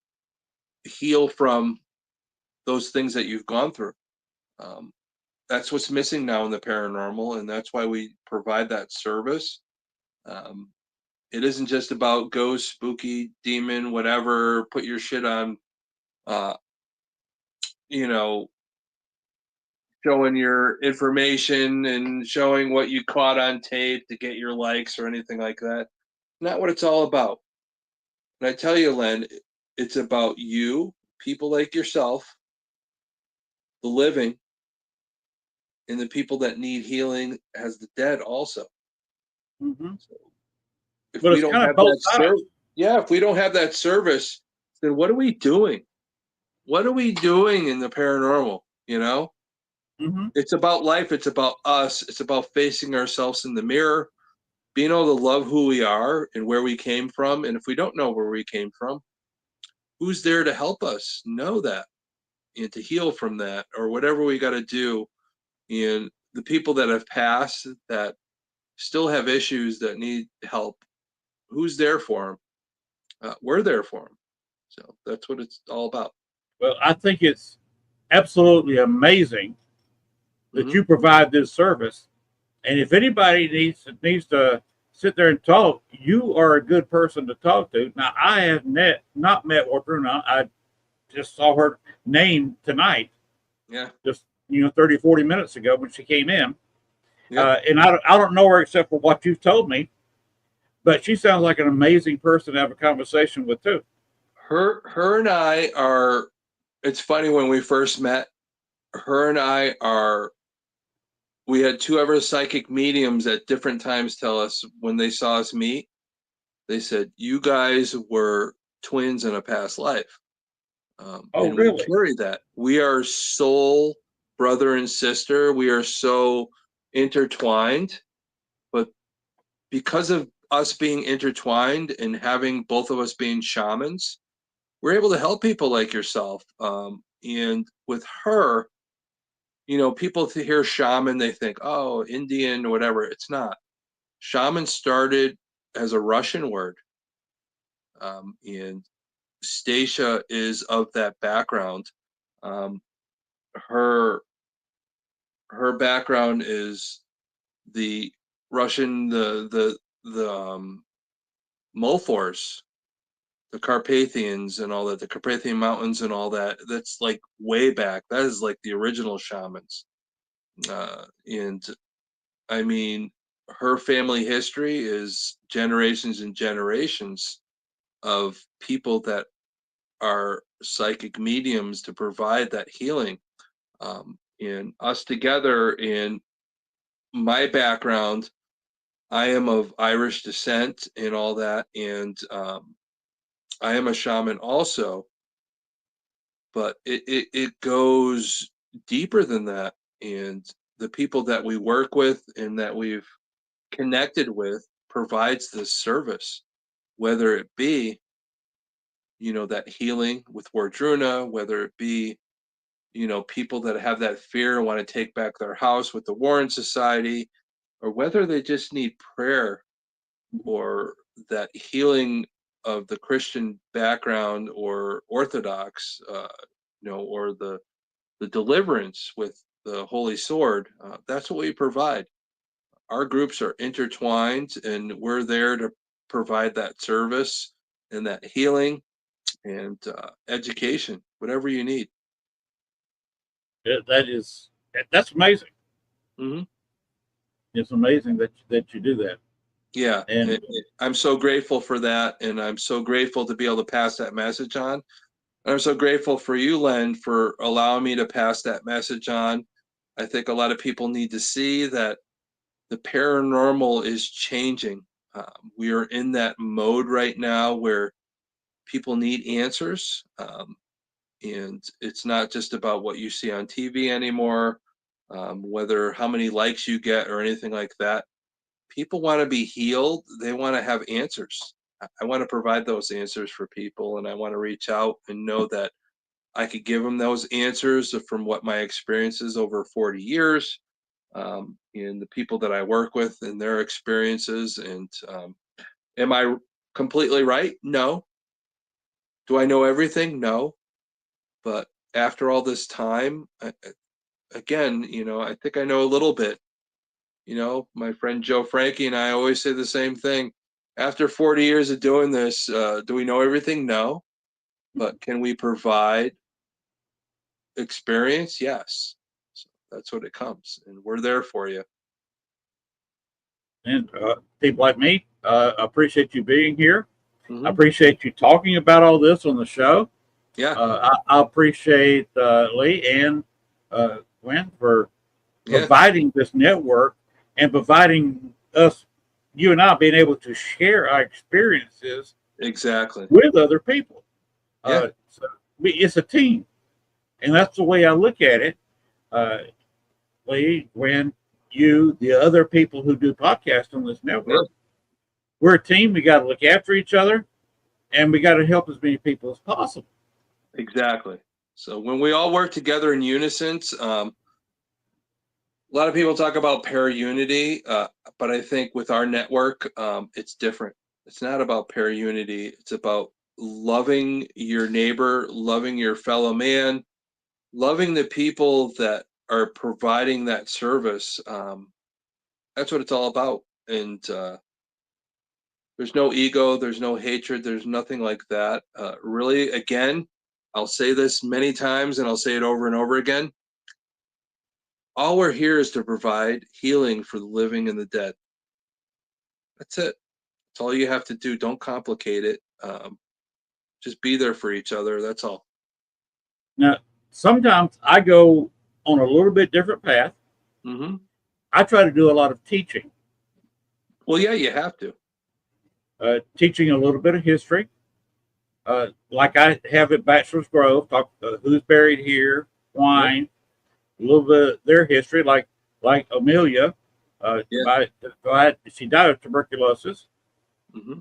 heal from those things that you've gone through. That's what's missing now in the paranormal, and that's why we provide that service. It isn't just about ghost, spooky, demon, whatever, put your shit on, you know, showing your information and showing what you caught on tape to get your likes or anything like that. Not what it's all about. And I tell you, Len, it's about you, people like yourself, the living, and the people that need healing as the dead also. mm-hmm. So if But we it's don't kind of have both that sides. service, if we don't have that service, then what are we doing? What are we doing in the paranormal? You know, Mm-hmm. it's about life. It's about us. It's about facing ourselves in the mirror, being able to love who we are and where we came from. And if we don't know where we came from, who's there to help us know that and to heal from that or whatever we got to do? And the people that have passed that still have issues that need help, who's there for them? We're there for them. So that's what it's all about. Well, I think it's absolutely amazing that Mm-hmm. you provide this service. And if anybody needs to sit there and talk, you are a good person to talk to. Now, I have not met Wardruna. I just saw her name tonight. Yeah. Just 30, 40 minutes ago when she came in. Yeah. And I don't know her except for what you've told me. But she sounds like an amazing person to have a conversation with too. Her and I are. It's funny, when we first met, her and I are. We had two other psychic mediums at different times tell us when they saw us meet, they said, "You guys were twins in a past life." Oh, and really? we carry that. We are soul brother and sister. We are so intertwined, but because of us being intertwined and having both of us being shamans, we're able to help people like yourself. And with her, people hear shaman, they think, oh, Indian or whatever. It's not. Shaman started as a Russian word. And Stacia is of that background. Her background is the Russian, the Mulfors, the Carpathians and all that, the Carpathian Mountains and all that. That's like way back. That is like the original shamans. And I mean, her family history is generations and generations of people that are psychic mediums to provide that healing. And us together, in my background, I am of Irish descent and all that, and I am a shaman also, but it goes deeper than that. And the people that we work with and that we've connected with provides this service, whether it be, that healing with Wardruna, whether it be, people that have that fear and want to take back their house with the Warren Society, or whether they just need prayer or that healing of the Christian background or Orthodox, or the deliverance with the Holy Sword. That's what we provide. Our groups are intertwined, and we're there to provide that service and that healing and education, whatever you need. That's amazing. Mm-hmm. It's amazing that you do that. Yeah, And I'm so grateful for that, and I'm so grateful to be able to pass that message on. And I'm so grateful for you, Len, for allowing me to pass that message on. I think a lot of people need to see that the paranormal is changing. We are in that mode right now where people need answers. And it's not just about what you see on TV anymore, whether how many likes you get or anything like that. People want to be healed. They want to have answers. I want to provide those answers for people, and I want to reach out and know that I could give them those answers from what my experience is over 40 years, and the people that I work with and their experiences. And am I completely right? No. Do I know everything? No. But after all this time, again, I think I know a little bit. My friend Joe Frankie and I always say the same thing. After 40 years of doing this, do we know everything? No. But can we provide experience? Yes. So that's what it comes. And we're there for you. and people like me, appreciate you being here. Mm-hmm. I appreciate you talking about all this on the show. Yeah. I appreciate Lee and Gwen for providing this network and providing us, you and I, being able to share our experiences Exactly with other people. Yeah. So it's a team, and that's the way I look at it. Lee, Gwen, you, the other people who do podcasts on this network, we're a team. We got to look after each other, and we got to help as many people as possible. Exactly. So when we all work together in unison, a lot of people talk about para-unity, but I think with our network, it's different. It's not about para-unity. It's about loving your neighbor, loving your fellow man, loving the people that are providing that service. That's what it's all about. And there's no ego, there's no hatred, there's nothing like that. Really, again, I'll say this many times and I'll say it over and over again. All we're here is to provide healing for the living and the dead. That's it. That's all you have to do. Don't complicate it. Just be there for each other. That's all. Now, sometimes I go on a little bit different path. Mm-hmm. I try to do a lot of teaching. Well, yeah, you have to. Teaching a little bit of history. Like I have at Bachelor's Grove, talk who's buried here, wine, a little bit of their history, like Amelia. Yeah. She died of tuberculosis, Hmm.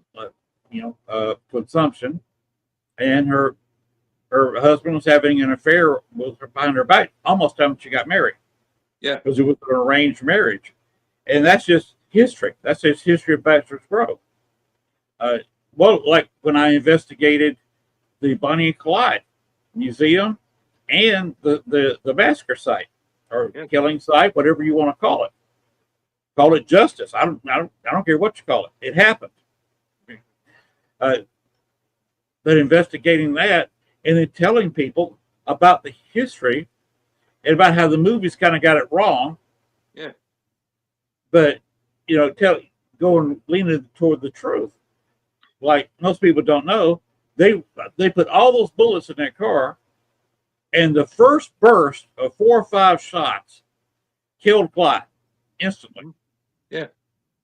consumption, and her husband was having an affair with her behind her back almost time she got married Yeah. because it was an arranged marriage, and that's just history. That's just history of Bachelor's Grove. Uh, like when I investigated the Bonnie and Clyde Museum and the massacre site or Yeah. killing site, whatever you want to call it. Call it justice. I don't care what you call it. It happened. Uh, but investigating that and then telling people about the history and about how the movies kind of got it wrong. Yeah. But going leaning toward the truth. Like most people don't know, they put all those bullets in that car, and the first burst of 4 or 5 shots killed Clyde instantly. Yeah.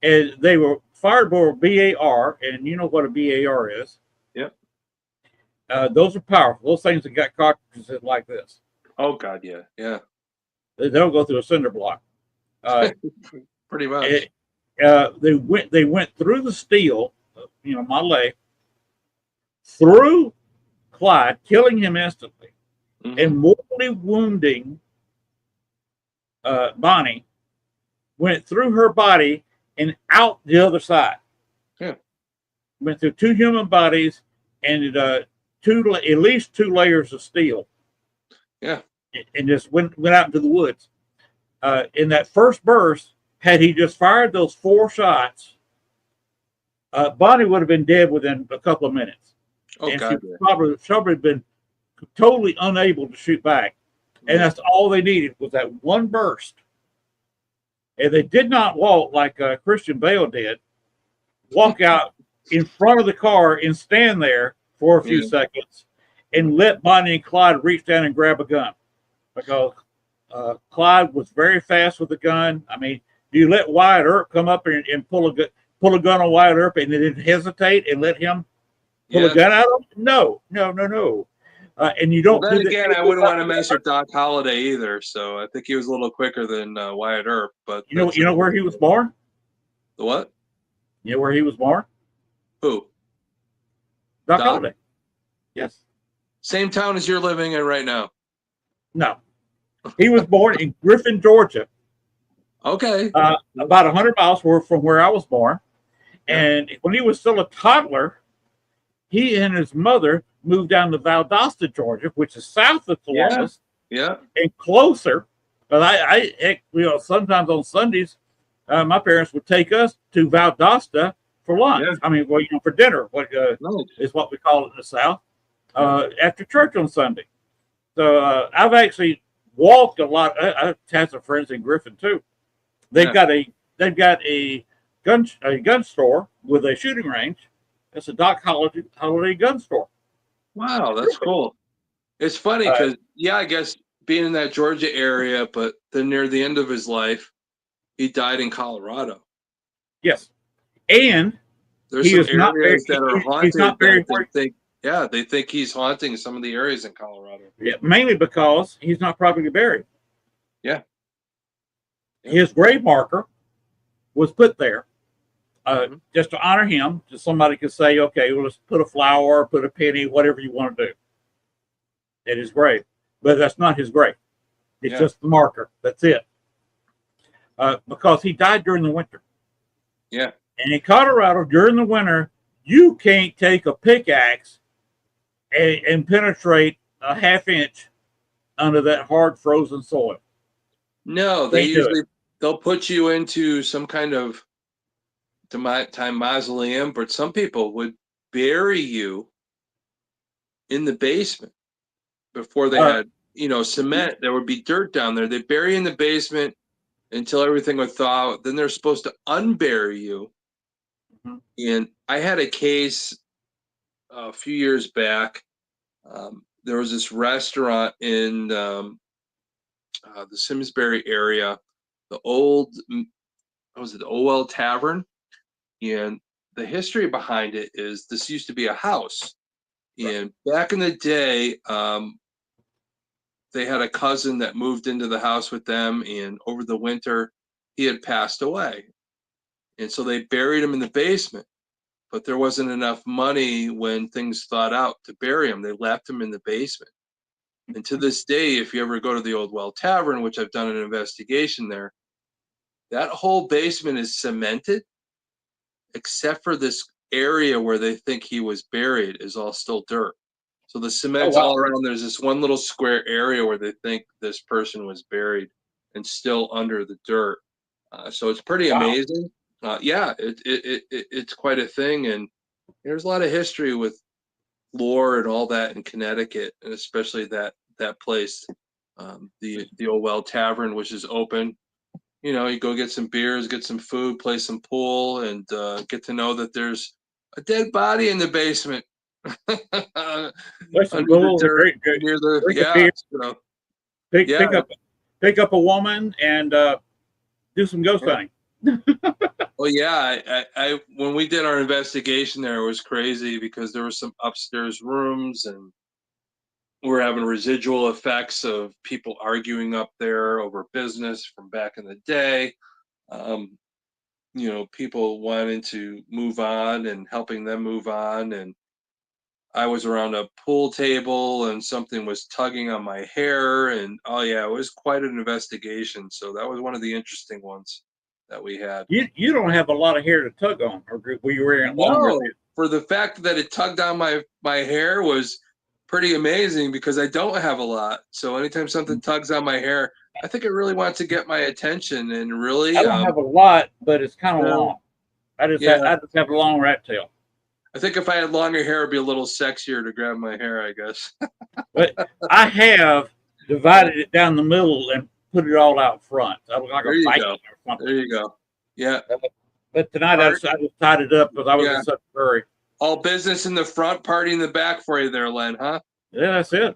And they were fired by BAR, and you know what a BAR is. Yep. Those are powerful. Those things that got cartridges like this. Oh God, yeah, yeah. They don't go through a cinder block. Pretty much. They went through the steel, Model A, through Clyde, killing him instantly, and mortally wounding Bonnie. Went through her body and out the other side. Yeah. Went through 2 human bodies and at least 2 layers of steel. Yeah. And just went out into the woods. In that first burst, had he just fired those 4 shots, Bonnie would have been dead within a couple of minutes. Oh and God, she probably been totally unable to shoot back. And that's all they needed was that one burst. And they did not walk like Christian Bale did, walk out in front of the car and stand there for a few seconds and let Bonnie and Clyde reach down and grab a gun. Because Clyde was very fast with the gun. I mean, do you let Wyatt Earp come up and pull a gun on Wyatt Earp and then hesitate and let him pull a gun out of him? No. And you don't. Well, then again, I wouldn't want to mess with Doc Holliday either. So I think he was a little quicker than Wyatt Earp. But you know where he was born? The what? You know where he was born? Who? Doc Holliday. Yes. Same town as you're living in right now. No, he was born in Griffin, Georgia. Okay. About 100 miles from where I was born. And when he was still a toddler, he and his mother moved down to Valdosta, Georgia, which is south of Columbus. Yeah. And closer. But sometimes on Sundays, my parents would take us to Valdosta for lunch. Yeah. I mean, for dinner, is what we call it in the South, after church on Sunday. So I've actually walked a lot. I have some friends in Griffin too. They've got a gun store with a shooting range. It's a Doc Holliday gun store. Wow, that's cool. It's funny because I guess being in that Georgia area, but then near the end of his life, he died in Colorado. Yes, and there's some areas that are haunted. They think he's haunting some of the areas in Colorado. Yeah, mainly because he's not properly buried. Yeah. His grave marker was put there just to honor him. Just somebody could say, okay, well, let's put a flower, put a penny, whatever you want to do at his grave. But that's not his grave. It's just the marker. That's it. Because he died during the winter. Yeah. And in Colorado, during the winter, you can't take a pickaxe and penetrate a half inch under that hard frozen soil. No, they'll put you into some kind of time mausoleum, but some people would bury you in the basement before they had cement. There would be dirt down there. They bury you in the basement until everything would thaw. Then they're supposed to unbury you. And I had a case a few years back. There was this restaurant in the Simsbury area, the old, the OL Tavern. And the history behind it is this used to be a house. And back in the day, they had a cousin that moved into the house with them. And over the winter, he had passed away. And so they buried him in the basement. But there wasn't enough money when things thawed out to bury him. They left him in the basement. And to this day, if you ever go to the Old Well Tavern, which I've done an investigation there, that whole basement is cemented, except for this area where they think he was buried is all still dirt. So the cement's all around. There's this one little square area where they think this person was buried and still under the dirt. So it's pretty amazing. Yeah, it's quite a thing. And there's a lot of history with lore and all that in Connecticut, and especially that place, the Old Well Tavern, which is open. You know, you go get some beers, get some food, play some pool, and get to know that there's a dead body in the basement. Listen, cool. Great. Near the, pick up a woman and do some ghost hunting. Well, yeah, I when we did our investigation there, it was crazy because there were some upstairs rooms and we're having residual effects of people arguing up there over business from back in the day. You know, people wanting to move on and helping them move on. And I was around a pool table and something was tugging on my hair. And oh, yeah, it was quite an investigation. So that was one of the interesting ones that we had. You don't have a lot of hair to tug on, or were you wearing it longer? No, for the fact that it tugged on my hair was pretty amazing because I don't have a lot. So anytime something tugs on my hair, I think it really wants to get my attention. And really, I don't have a lot, but it's kind of long. I just have a long rat tail. I think if I had longer hair, it'd be a little sexier to grab my hair, I guess. But I have divided it down the middle and put it all out front. I look like a Viking or something. There you go. Yeah. But tonight I just tied it up because I was in such a hurry. All business in the front, party in the back for you there, Len, huh? Yeah, that's it.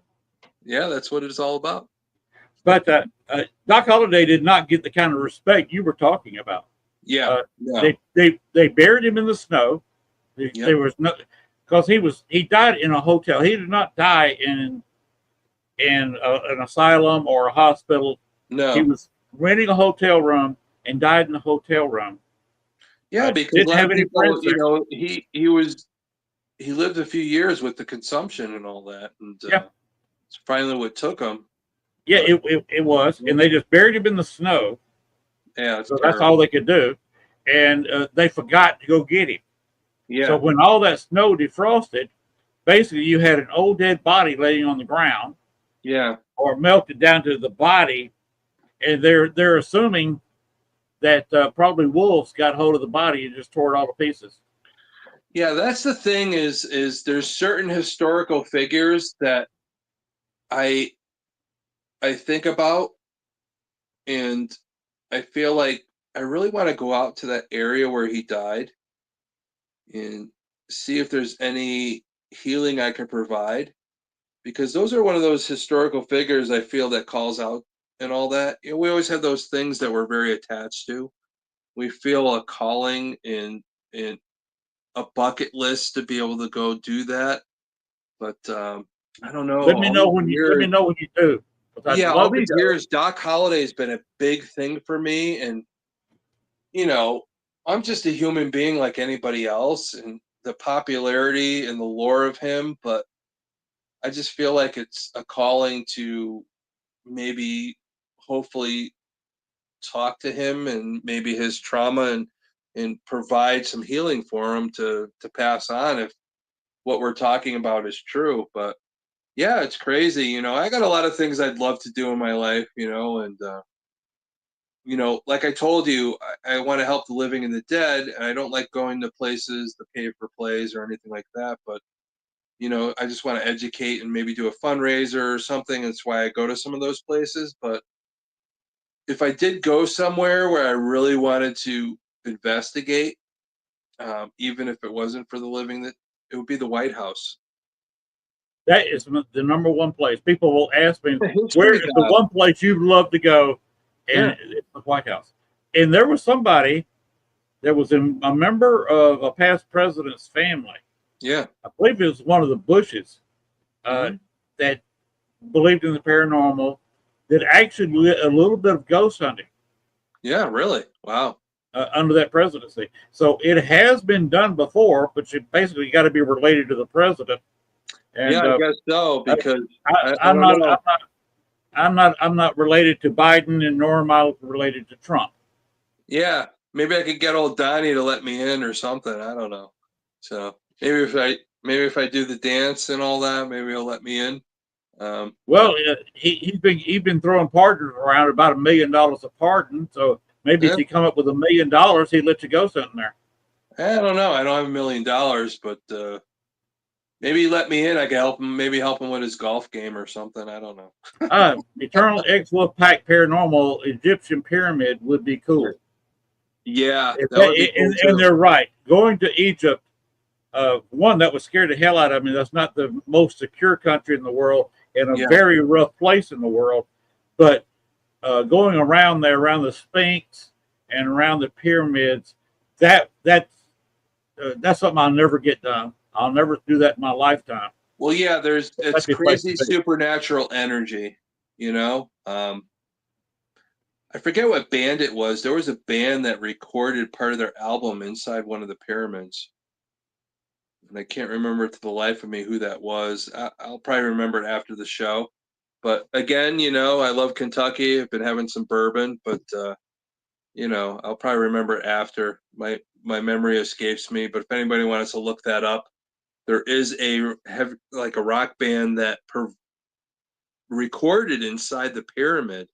Yeah, that's what it's all about. But Doc Holliday did not get the kind of respect you were talking about. Yeah. They buried him in the snow. There was no, because he died in a hotel. He did not die in an asylum or a hospital. No, he was renting a hotel room and died in a hotel room. Yeah, because didn't have any friends. You know, he lived a few years with the consumption and all that, and it's finally what took him. Yeah, it was, and they just buried him in the snow. Yeah, so that's all they could do, and they forgot to go get him. Yeah. So when all that snow defrosted, basically you had an old dead body laying on the ground. Yeah. Or melted down to the body, and they're assuming that probably wolves got hold of the body and just tore it all to pieces. Yeah, that's the thing is there's certain historical figures that I think about, and I feel like I really want to go out to that area where he died and see if there's any healing I can provide, because those are one of those historical figures I feel that calls out and all that. You know, we always have those things that we're very attached to. We feel a calling in a bucket list to be able to go do that. But I don't know. Let me know when you do. Yeah, all these years, Doc Holliday's been a big thing for me, and you know, I'm just a human being like anybody else, and the popularity and the lore of him, but I just feel like it's a calling to maybe hopefully talk to him and maybe his trauma and provide some healing for him to pass on if what we're talking about is true. But yeah, it's crazy. You know, I got a lot of things I'd love to do in my life, you know, and you know, like I told you, I want to help the living and the dead, and I don't like going to places to pay for plays or anything like that. But, you know, I just want to educate and maybe do a fundraiser or something. That's why I go to some of those places. But if I did go somewhere where I really wanted to investigate, even if it wasn't for the living, that it would be the White House. That is the number one place. People will ask me, where is the one place you'd love to go? And it's the White House. And there was somebody that was a member of a past president's family. Yeah. I believe it was one of the Bushes that believed in the paranormal, that actually did a little bit of ghost hunting. Yeah, really? Wow. under that presidency. So it has been done before, but you basically got to be related to the president. And Yeah, I guess so, because I I'm don't not, know. I'm not related to Biden, and nor am I related to Trump. Yeah, maybe I could get old Donnie to let me in or something. I don't know. So maybe if I do the dance and all that, maybe he'll let me in. Well, he's been throwing pardons around, about $1 million a pardon. So maybe if you come up with $1 million, he'd let you go something there. I don't know. I don't have $1 million, but maybe he let me in. I could help him. Maybe help him with his golf game or something. I don't know. Eternal X Wolf Pack Paranormal Egyptian Pyramid would be cool. Yeah, that would be cool too. And they're right. Going to Egypt, one that would scare the hell out of me. That's not the most secure country in the world, and a very rough place in the world. But going around there, around the Sphinx and around the pyramids, that's something I'll never get done. I'll never do that in my lifetime. Well, yeah, it's crazy supernatural energy, you know. I forget what band it was. There was a band that recorded part of their album inside one of the pyramids. And I can't remember to the life of me who that was. I'll probably remember it after the show. But again, you know, I love Kentucky. I've been having some bourbon, but you know, I'll probably remember it after. My memory escapes me. But if anybody wants to look that up, there is a rock band that recorded inside the pyramid,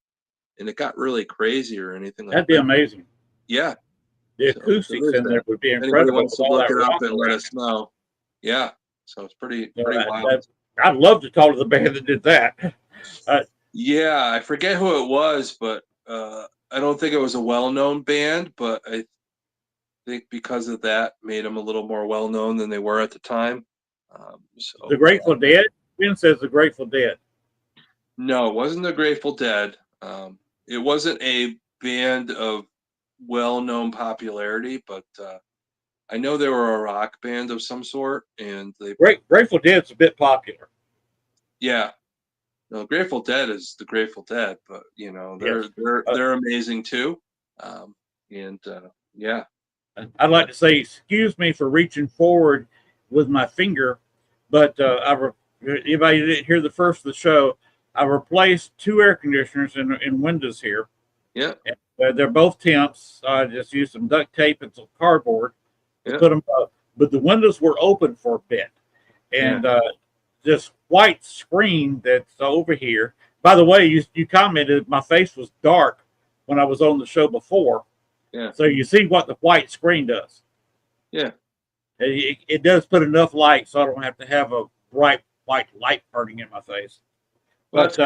and it got really crazy or anything like that. That'd be amazing. Yeah. The acoustics in there would be incredible. Anybody wants to look it up and let us know. Yeah. So it's pretty wild. I'd love to talk to the band that did that. Yeah, I forget who it was, but I don't think it was a well-known band, but I think because of that made them a little more well-known than they were at the time. So the Grateful Dead? Ben says the Grateful Dead. No, it wasn't the Grateful Dead. It wasn't a band of well-known popularity, but I know they were a rock band of some sort, and they Grateful Dead's a bit popular. Yeah, no, Grateful Dead is the Grateful Dead, but you know they're amazing too, yeah. I'd like to say excuse me for reaching forward with my finger, but anybody didn't hear the first of the show, I replaced 2 air conditioners in windows here. Yeah. They're both temps. I just used some duct tape and some cardboard to put them up. But the windows were open for a bit. And this white screen that's over here. By the way, you commented my face was dark when I was on the show before. Yeah. So you see what the white screen does. Yeah. It does put enough light so I don't have to have a bright white light burning in my face. But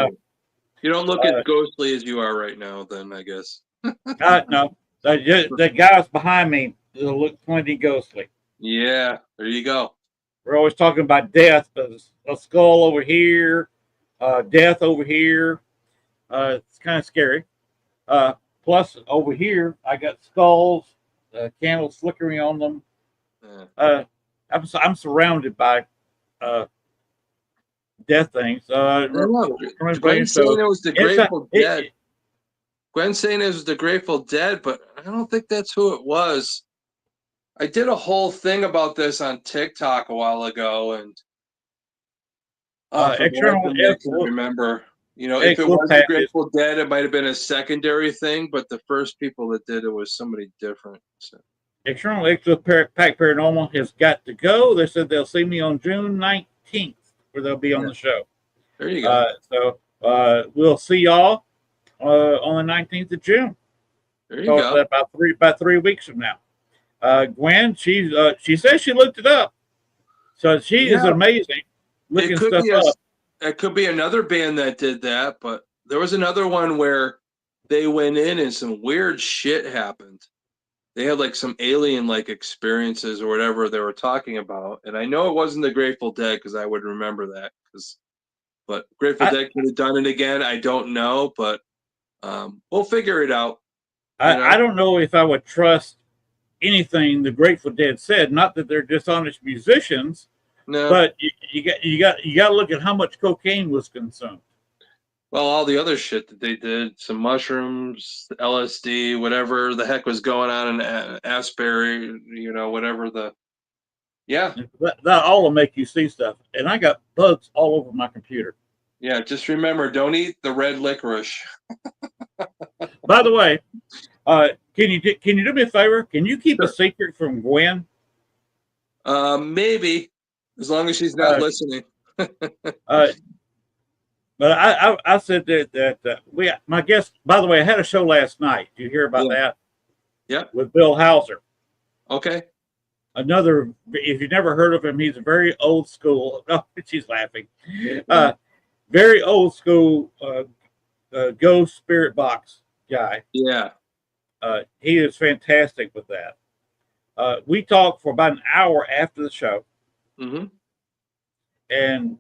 you don't look as ghostly as you are right now, then, I guess. No. The guys behind me look plenty ghostly. Yeah, there you go. We're always talking about death, but a skull over here, death over here. It's kind of scary. Plus, over here, I got skulls, candles flickering on them. I'm surrounded by death things. Gwen's saying it was the Grateful Dead. Gwen's saying it was the Grateful Dead, but I don't think that's who it was. I did a whole thing about this on TikTok a while ago, and I can't remember. You know, if it was the Grateful Dead, it might have been a secondary thing, but the first people that did it was somebody different. So. External X Pack Paranormal has got to go. They said they'll see me on June 19th, where they'll be on the show. There you go. So we'll see y'all on the 19th of June. There you go. About 3 weeks from now. Gwen, she says she looked it up, so she is amazing looking stuff up. It could be another band that did that, but there was another one where they went in and some weird shit happened. They had like some alien-like experiences or whatever they were talking about, and I know it wasn't the Grateful Dead because I would remember that. But Grateful Dead could have done it again. I don't know, but we'll figure it out. I don't know if I would trust anything the Grateful Dead said. Not that they're dishonest musicians, but you got to look at how much cocaine was consumed. Well, all the other shit that they did, some mushrooms, LSD, whatever the heck was going on in Asbury, whatever yeah. That all will make you see stuff. And I got bugs all over my computer. Yeah, just remember, don't eat the red licorice. By the way, can you do me a favor? Can you keep a secret from Gwen? Maybe, as long as she's not listening. But I said that my guest. By the way, I had a show last night. Did you hear about that? Yeah. With Bill Hauser. Okay. Another. If you've never heard of him, he's a very old school. Oh, she's laughing. Very old school ghost spirit box guy. Yeah. He is fantastic with that. We talked for about an hour after the show. Mm-hmm. And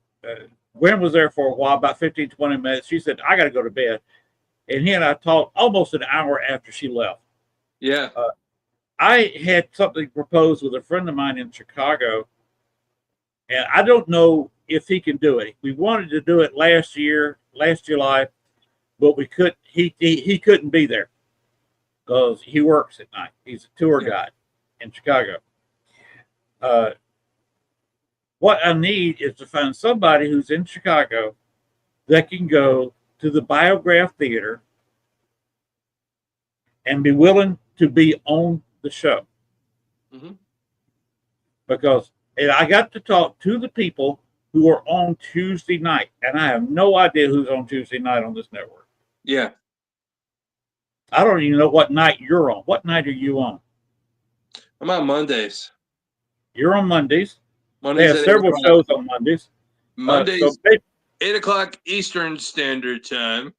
Gwen was there for a while, about 15, 20 minutes. She said, I got to go to bed. And he and I talked almost an hour after she left. Yeah. I had something proposed with a friend of mine in Chicago. And I don't know if he can do it. We wanted to do it last July, but we couldn't. He couldn't be there because he works at night. He's a tour guide in Chicago. What I need is to find somebody who's in Chicago that can go to the Biograph Theater and be willing to be on the show. Mm-hmm. Because I got to talk to the people who are on Tuesday night, and I have no idea who's on Tuesday night on this network. Yeah. I don't even know what night you're on. What night are you on? I'm on Mondays. You're on Mondays. Mondays they have several shows on Mondays. Mondays, 8 o'clock Eastern Standard Time.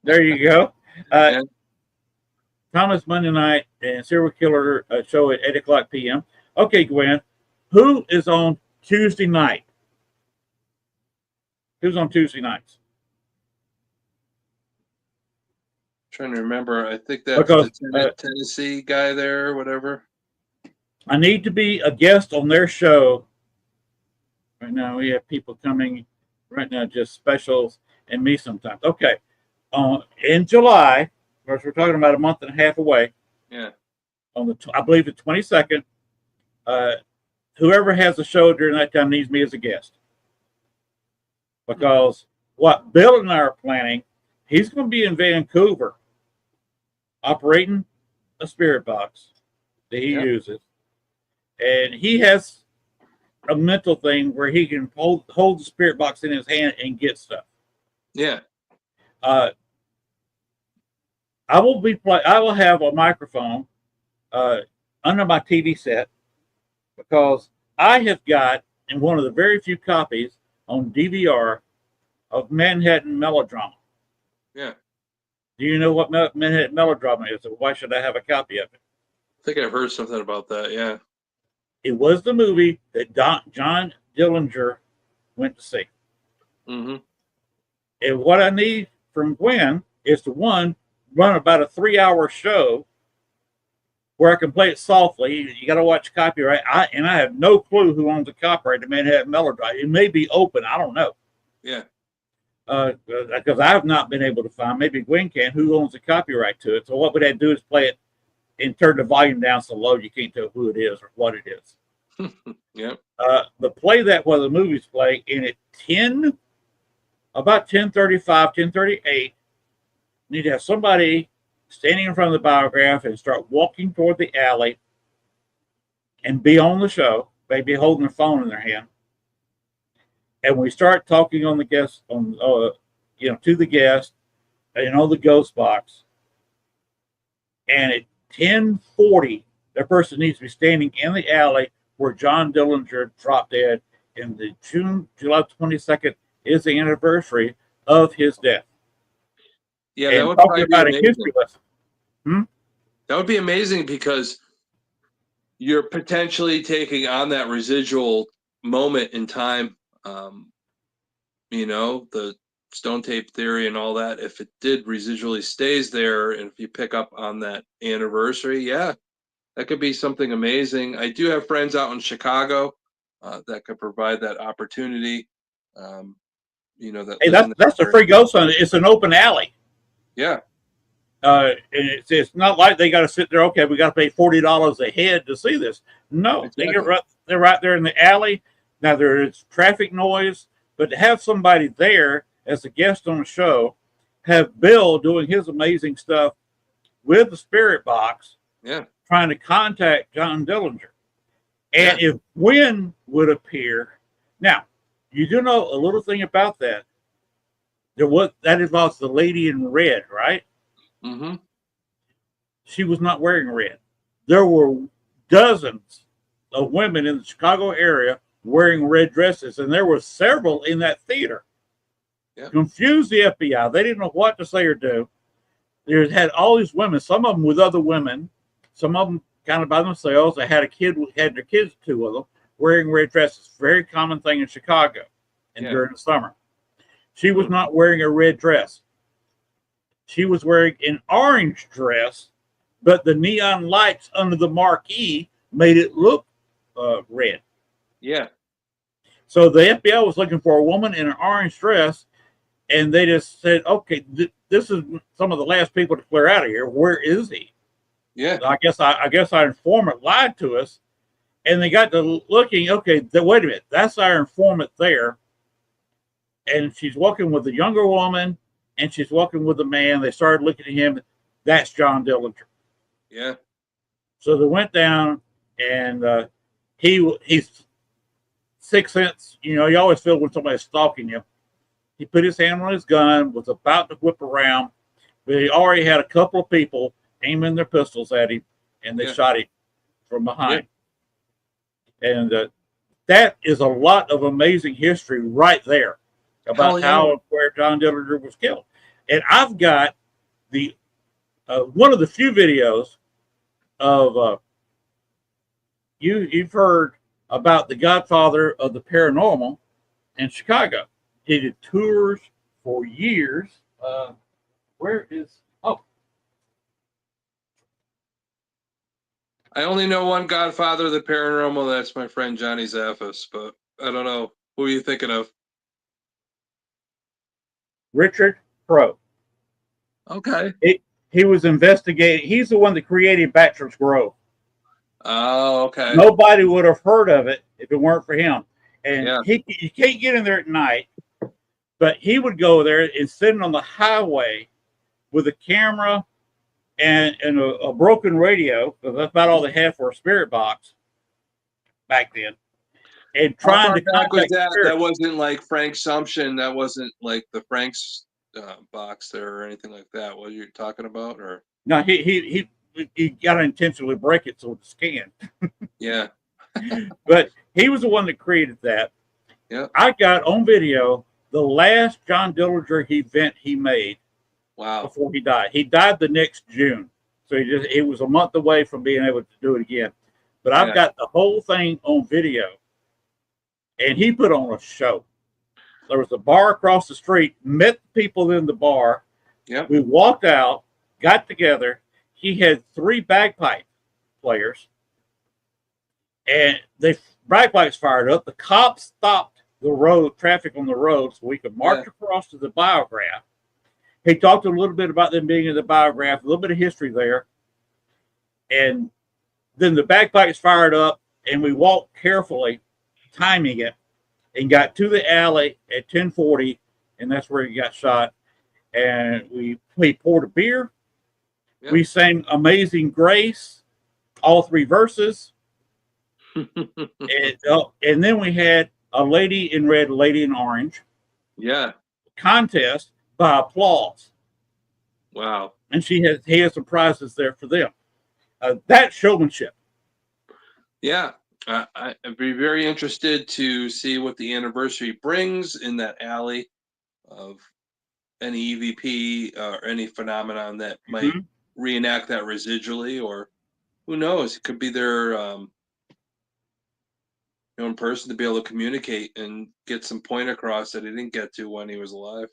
There you go. Thomas Monday night and Serial Killer show at 8 o'clock p.m. Okay, Gwen, who is on Tuesday night? Who's on Tuesday nights? Trying to remember. I think that's the Tennessee guy there or whatever. I need to be a guest on their show. Right now, we have people coming right now, just specials and me sometimes. Okay. In July, of course, we're talking about a month and a half away. Yeah. On I believe the 22nd, whoever has a show during that time needs me as a guest. Because what Bill and I are planning, he's going to be in Vancouver operating a spirit box that he uses. And he has a mental thing where he can hold the spirit box in his hand and get stuff. Yeah. I will have a microphone under my TV set because I have got in one of the very few copies on DVR of Manhattan Melodrama. Yeah. Do you know what Manhattan Melodrama is? Or why should I have a copy of it? I think I've heard something about that. Yeah. It was the movie that John Dillinger went to see. Mm-hmm. And what I need from Gwen is to run about a 3-hour show where I can play it softly. You got to watch copyright. I have no clue who owns the copyright to Manhattan Melodrama. It may be open. I don't know. Yeah. Because I have not been able to find, maybe Gwen can, who owns the copyright to it. So what we'd have to do is play it and turn the volume down so low you can't tell who it is or what it is. Yeah. But play that while the movies play, and at about 10:35, 10:38, need to have somebody standing in front of the Biograph and start walking toward the alley and be on the show, maybe holding their phone in their hand. And we start talking on the guest, to the guest, and on the ghost box. And at 10:40, that person needs to be standing in the alley where John Dillinger dropped dead. And the July 22nd is the anniversary of his death. Yeah, and that would probably be amazing. That would be amazing because you're potentially taking on that residual moment in time. The stone tape theory and all that. If it did residually stays there, and if you pick up on that anniversary, that could be something amazing. I do have friends out in Chicago that could provide that opportunity. that Hey, live in that's a area. free ghost hunt. It's an open alley. Yeah. And it's not like they got to sit there. Okay, we got to pay $40 a head to see this. No, Exactly. they're right there in the alley. Now there is traffic noise, but to have somebody there as a guest on the show, have Bill doing his amazing stuff with the spirit box, Yeah. trying to contact John Dillinger, and if Gwen would appear, now you do know a little thing about that. That involves the lady in red, right? Mm-hmm. She was not wearing red. There were dozens of women in the Chicago area wearing red dresses, and there were several in that theater. Yeah. Confused the FBI. They didn't know what to say or do. They had all these women, some of them with other women, some of them kind of by themselves. They had had their kids, two of them, wearing red dresses. Very common thing in Chicago and during the summer. She was not wearing a red dress. She was wearing an orange dress, but the neon lights under the marquee made it look red. Yeah. So the FBI was looking for a woman in an orange dress, and they just said, okay, this is some of the last people to clear out of here. Where is he? Yeah. I guess our informant lied to us, and they got to looking. Okay, wait a minute, that's our informant there, and she's walking with a younger woman, and she's walking with a man. They started looking at him. That's John Dillinger. Yeah. So they went down, and he's sixth sense. You always feel when somebody's stalking you. He put his hand on his gun, was about to whip around, but he already had a couple of people aiming their pistols at him, and they shot him from behind. Yeah. And that is a lot of amazing history right there about how and where John Dillinger was killed. And I've got the one of the few videos of you've heard about the godfather of the paranormal in Chicago. He did tours for years. Where is I only know one godfather of the paranormal. That's my friend Johnny Zaffis, but I don't know. Who are you thinking of? Richard Crowe. Okay. He was investigating. He's the one that created Bachelor's Grove. Oh, okay. Nobody would have heard of it if it weren't for him. And you can't get in there at night, but he would go there and sitting on the highway with a camera and a broken radio, because that's about all they had for a spirit box back then. And trying to contact that wasn't like Frank's Sumption. That wasn't like the Frank's box there or anything like that. What you're talking about, or no? He got to intentionally break it so it scanned. Yeah. But he was the one that created that. Yeah. I got on video the last John Dillinger event he made. Wow. Before he died. He died the next June. So he was a month away from being able to do it again. But I've got the whole thing on video. And he put on a show. There was a bar across the street, met people in the bar. Yeah. We walked out, got together. He had 3 bagpipe players. And the bagpipes fired up. The cops stopped the traffic on the road, so we could march across to the biograph. He talked a little bit about them being in the biograph, a little bit of history there. And then the bagpipes fired up, and we walked carefully, timing it, and got to the alley at 10:40, and that's where he got shot. And we poured a beer. Yep. We sang Amazing Grace, all 3 verses. And then we had a lady in red, lady in orange. Yeah. Contest by applause. Wow. And he has some prizes there for them. That showmanship. Yeah. I'd be very interested to see what the anniversary brings in that alley of any EVP or any phenomenon that might reenact that residually, or who knows, it could be their in person to be able to communicate and get some point across that he didn't get to when he was alive.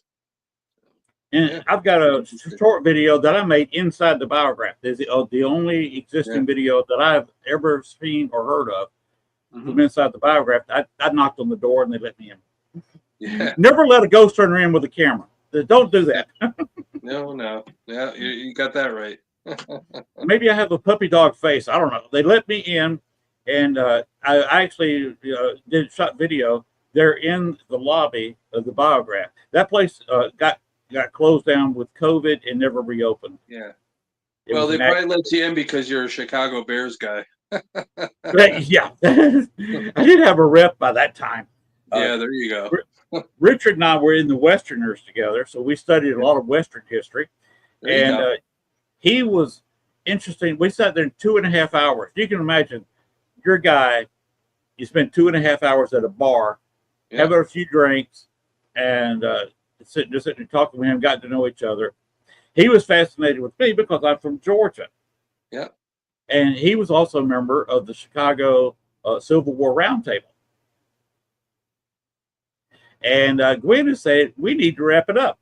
And I've got a short video that I made inside the biograph. It's the only existing video that I've ever seen or heard of from inside the biograph. I knocked on the door and they let me in. Yeah. Never let a ghost hunter in with a camera. Don't do that. No. Yeah, you got that right. Maybe I have a puppy dog face. I don't know. They let me in, and I actually did shot video. They're in the lobby of the Biograph. That place got closed down with COVID and never reopened. Yeah. It Well, was they an probably let you in because you're a Chicago Bears guy. yeah. I did have a rep by that time. Yeah, there you go. Richard and I were in the Westerners together, so we studied a lot of Western history. There you And go. he was interesting. We sat there 2.5 hours. You can imagine your guy, you spend 2.5 hours at a bar, Yeah. having a few drinks, and sitting and talking with him, got to know each other. He was fascinated with me because I'm from Georgia. Yeah. And he was also a member of the Chicago Civil War Roundtable. And Gwen has said, we need to wrap it up.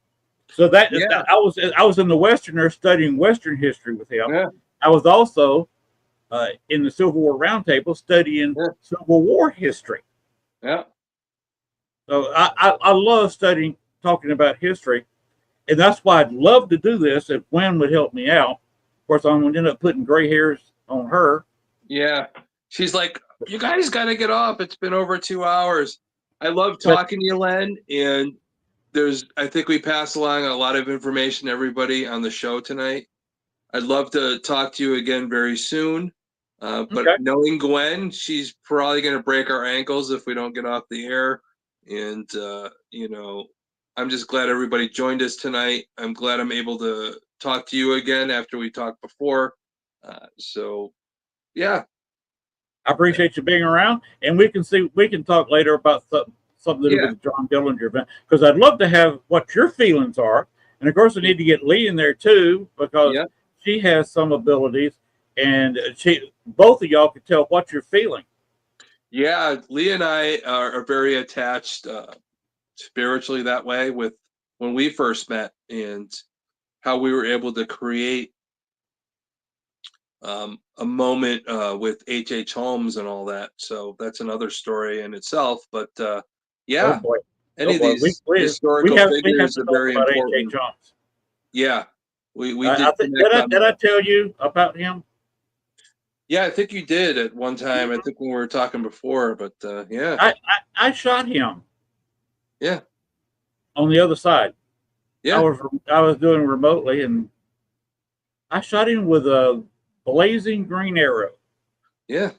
So I was in the Westerner studying Western history with him. Yeah. I was also in the Civil War Roundtable studying Civil War history. Yeah. So I love studying, talking about history. And that's why I'd love to do this if Gwen would help me out. Of course, I'm going to end up putting gray hairs on her. Yeah. She's like, you guys got to get off. It's been over 2 hours. I love talking to you, Len. And I think we passed along a lot of information to everybody on the show tonight. I'd love to talk to you again very soon. But knowing Gwen, she's probably going to break our ankles if we don't get off the air. And, I'm just glad everybody joined us tonight. I'm glad I'm able to talk to you again after we talked before. Yeah. I appreciate you being around, and we can talk later about something to do with the John Dillinger event, because I'd love to have what your feelings are. And of course, I need to get Lee in there too, because she has some abilities, and both of y'all can tell what you're feeling. Yeah, Lee and I are very attached spiritually that way with when we first met and how we were able to create a moment with H.H. Holmes and all that. So that's another story in itself. But Oh boy. Any of these historical figures are very important. Yeah, we did I tell you about him? Yeah, I think you did at one time. I think when we were talking before, but yeah. I shot him. Yeah. On the other side. Yeah. I was doing remotely, and I shot him with a blazing green arrow. Yeah.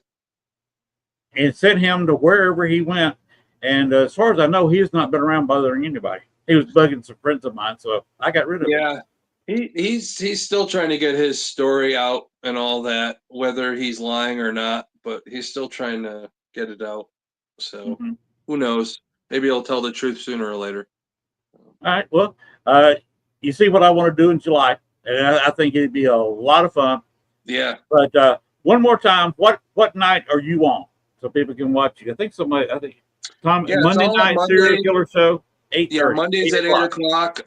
And sent him to wherever he went. And as far as I know, he has not been around bothering anybody. He was bugging some friends of mine, so I got rid of him. Yeah. He's still trying to get his story out and all that, whether he's lying or not, but he's still trying to get it out. So who knows? Maybe he'll tell the truth sooner or later. All right. Well, you see what I want to do in July, and I think it'd be a lot of fun. Yeah. But one more time, what night are you on so people can watch you? I think Monday night serial killer show, 8:30. Yeah, Mondays at 8 o'clock.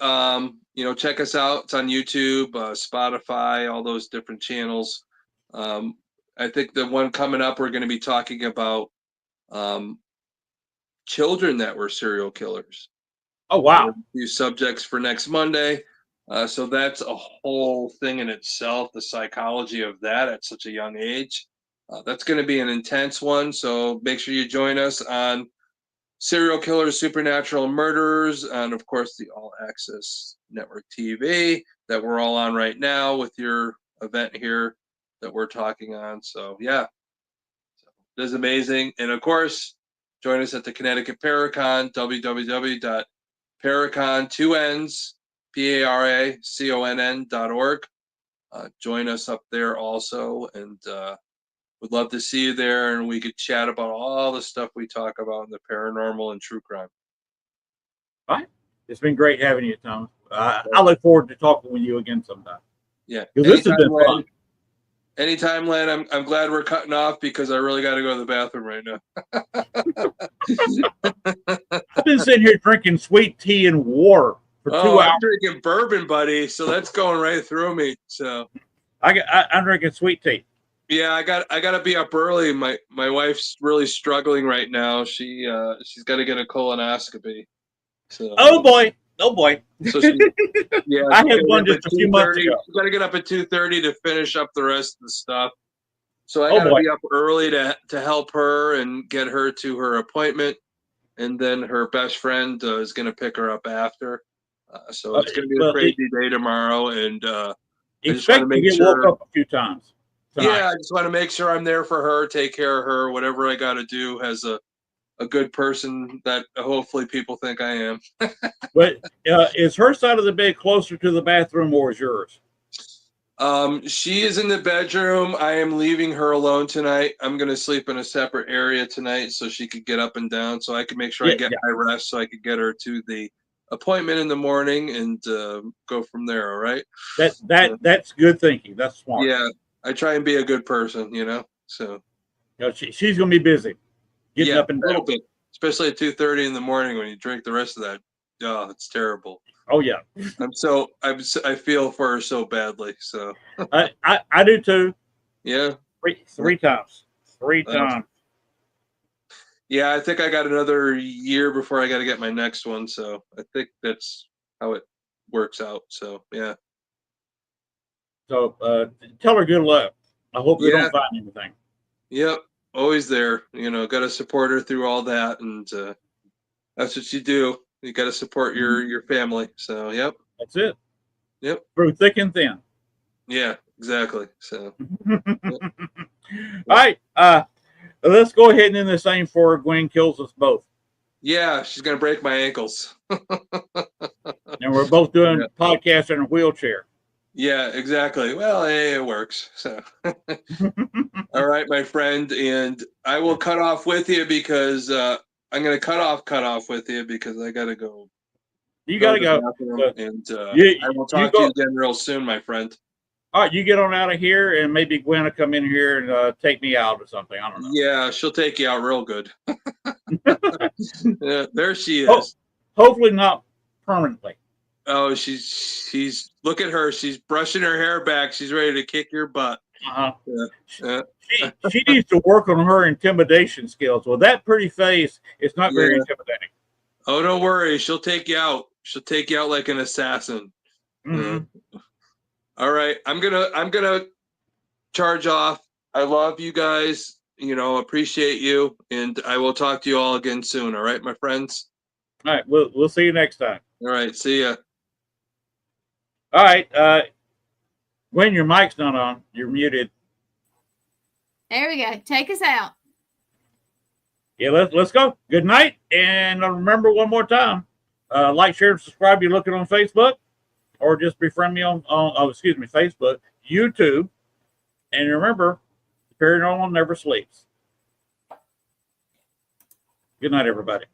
Check us out. It's on YouTube, Spotify, all those different channels. I think the one coming up, we're going to be talking about children that were serial killers. Oh, wow. A few subjects for next Monday. So that's a whole thing in itself, the psychology of that at such a young age. That's going to be an intense one. So make sure you join us on Serial Killers, Supernatural Murderers, and of course the All Access Network TV that we're all on right now with your event here that we're talking on. So yeah, it is amazing. And of course, join us at the Connecticut Paracon, www.paracon.org. Join us up there also, and we'd love to see you there, and we could chat about all the stuff we talk about in the paranormal and true crime. All right. It's been great having you, Thomas. I look forward to talking with you again sometime. Yeah. This has been fun. Anytime, Len. I'm glad we're cutting off because I really got to go to the bathroom right now. I've been sitting here drinking sweet tea and water for 2 hours. I'm drinking bourbon, buddy, so that's going right through me. So I'm drinking sweet tea. Yeah, I got to be up early. My wife's really struggling right now. She's got to get a colonoscopy. So, Oh boy. Oh boy. so she, yeah, I had one just a few months ago. Got to get up at 2:30 to finish up the rest of the stuff. So I Oh got to boy. be up early to help her and get her to her appointment, and then her best friend is going to pick her up after. So it's going to be a crazy day tomorrow, and I just want to make sure. Woke up a few times tonight. Yeah, I just want to make sure I'm there for her, take care of her, whatever I got to do as a good person that hopefully people think I am. But is her side of the bed closer to the bathroom or is yours? She is in the bedroom. I am leaving her alone tonight. I'm going to sleep in a separate area tonight so she could get up and down, so I can make sure I get my rest so I could get her to the appointment in the morning and go from there. All right. That's good thinking. That's smart. Yeah. I try and be a good person, so. She's going to be busy getting up and down. A little bit, especially at 2:30 in the morning when you drink the rest of that. Oh, it's terrible. Oh yeah. I feel for her so badly. So I do too. Yeah. Three times. Three times. Yeah, I think I got another year before I got to get my next one. So I think that's how it works out. So yeah. So tell her good luck. I hope they don't find anything. Yep. Always there. Got to support her through all that. And that's what you do. You got to support your family. So, yep. That's it. Yep. Through thick and thin. Yeah, exactly. So, All right. Let's go ahead and end this thing before Gwen kills us both. Yeah, she's going to break my ankles. And we're both doing podcasts in a wheelchair. Yeah, exactly. Well, hey, it works. So, all right, my friend. And I will cut off with you because I'm going to cut off with you because I got to go. You got to go. And I will talk to you again real soon, my friend. All right, you get on out of here, and maybe Gwen will come in here and take me out or something. I don't know. Yeah, she'll take you out real good. Yeah, there she is. Hopefully not permanently. Oh, she's look at her. She's brushing her hair back. She's ready to kick your butt. She needs to work on her intimidation skills. Well, that pretty face is not very intimidating. Oh, don't worry. She'll take you out. She'll take you out like an assassin. Mm-hmm. All right. I'm gonna charge off. I love you guys. Appreciate you. And I will talk to you all again soon. All right, my friends? All right. We'll see you next time. All right. See ya. All right. Gwen, your mic's not on. You're muted. There we go. Take us out. Yeah, let's go. Good night. And remember one more time, like, share, and subscribe. You're looking on Facebook, or just befriend me on Facebook, YouTube. And remember, the paranormal never sleeps. Good night, everybody.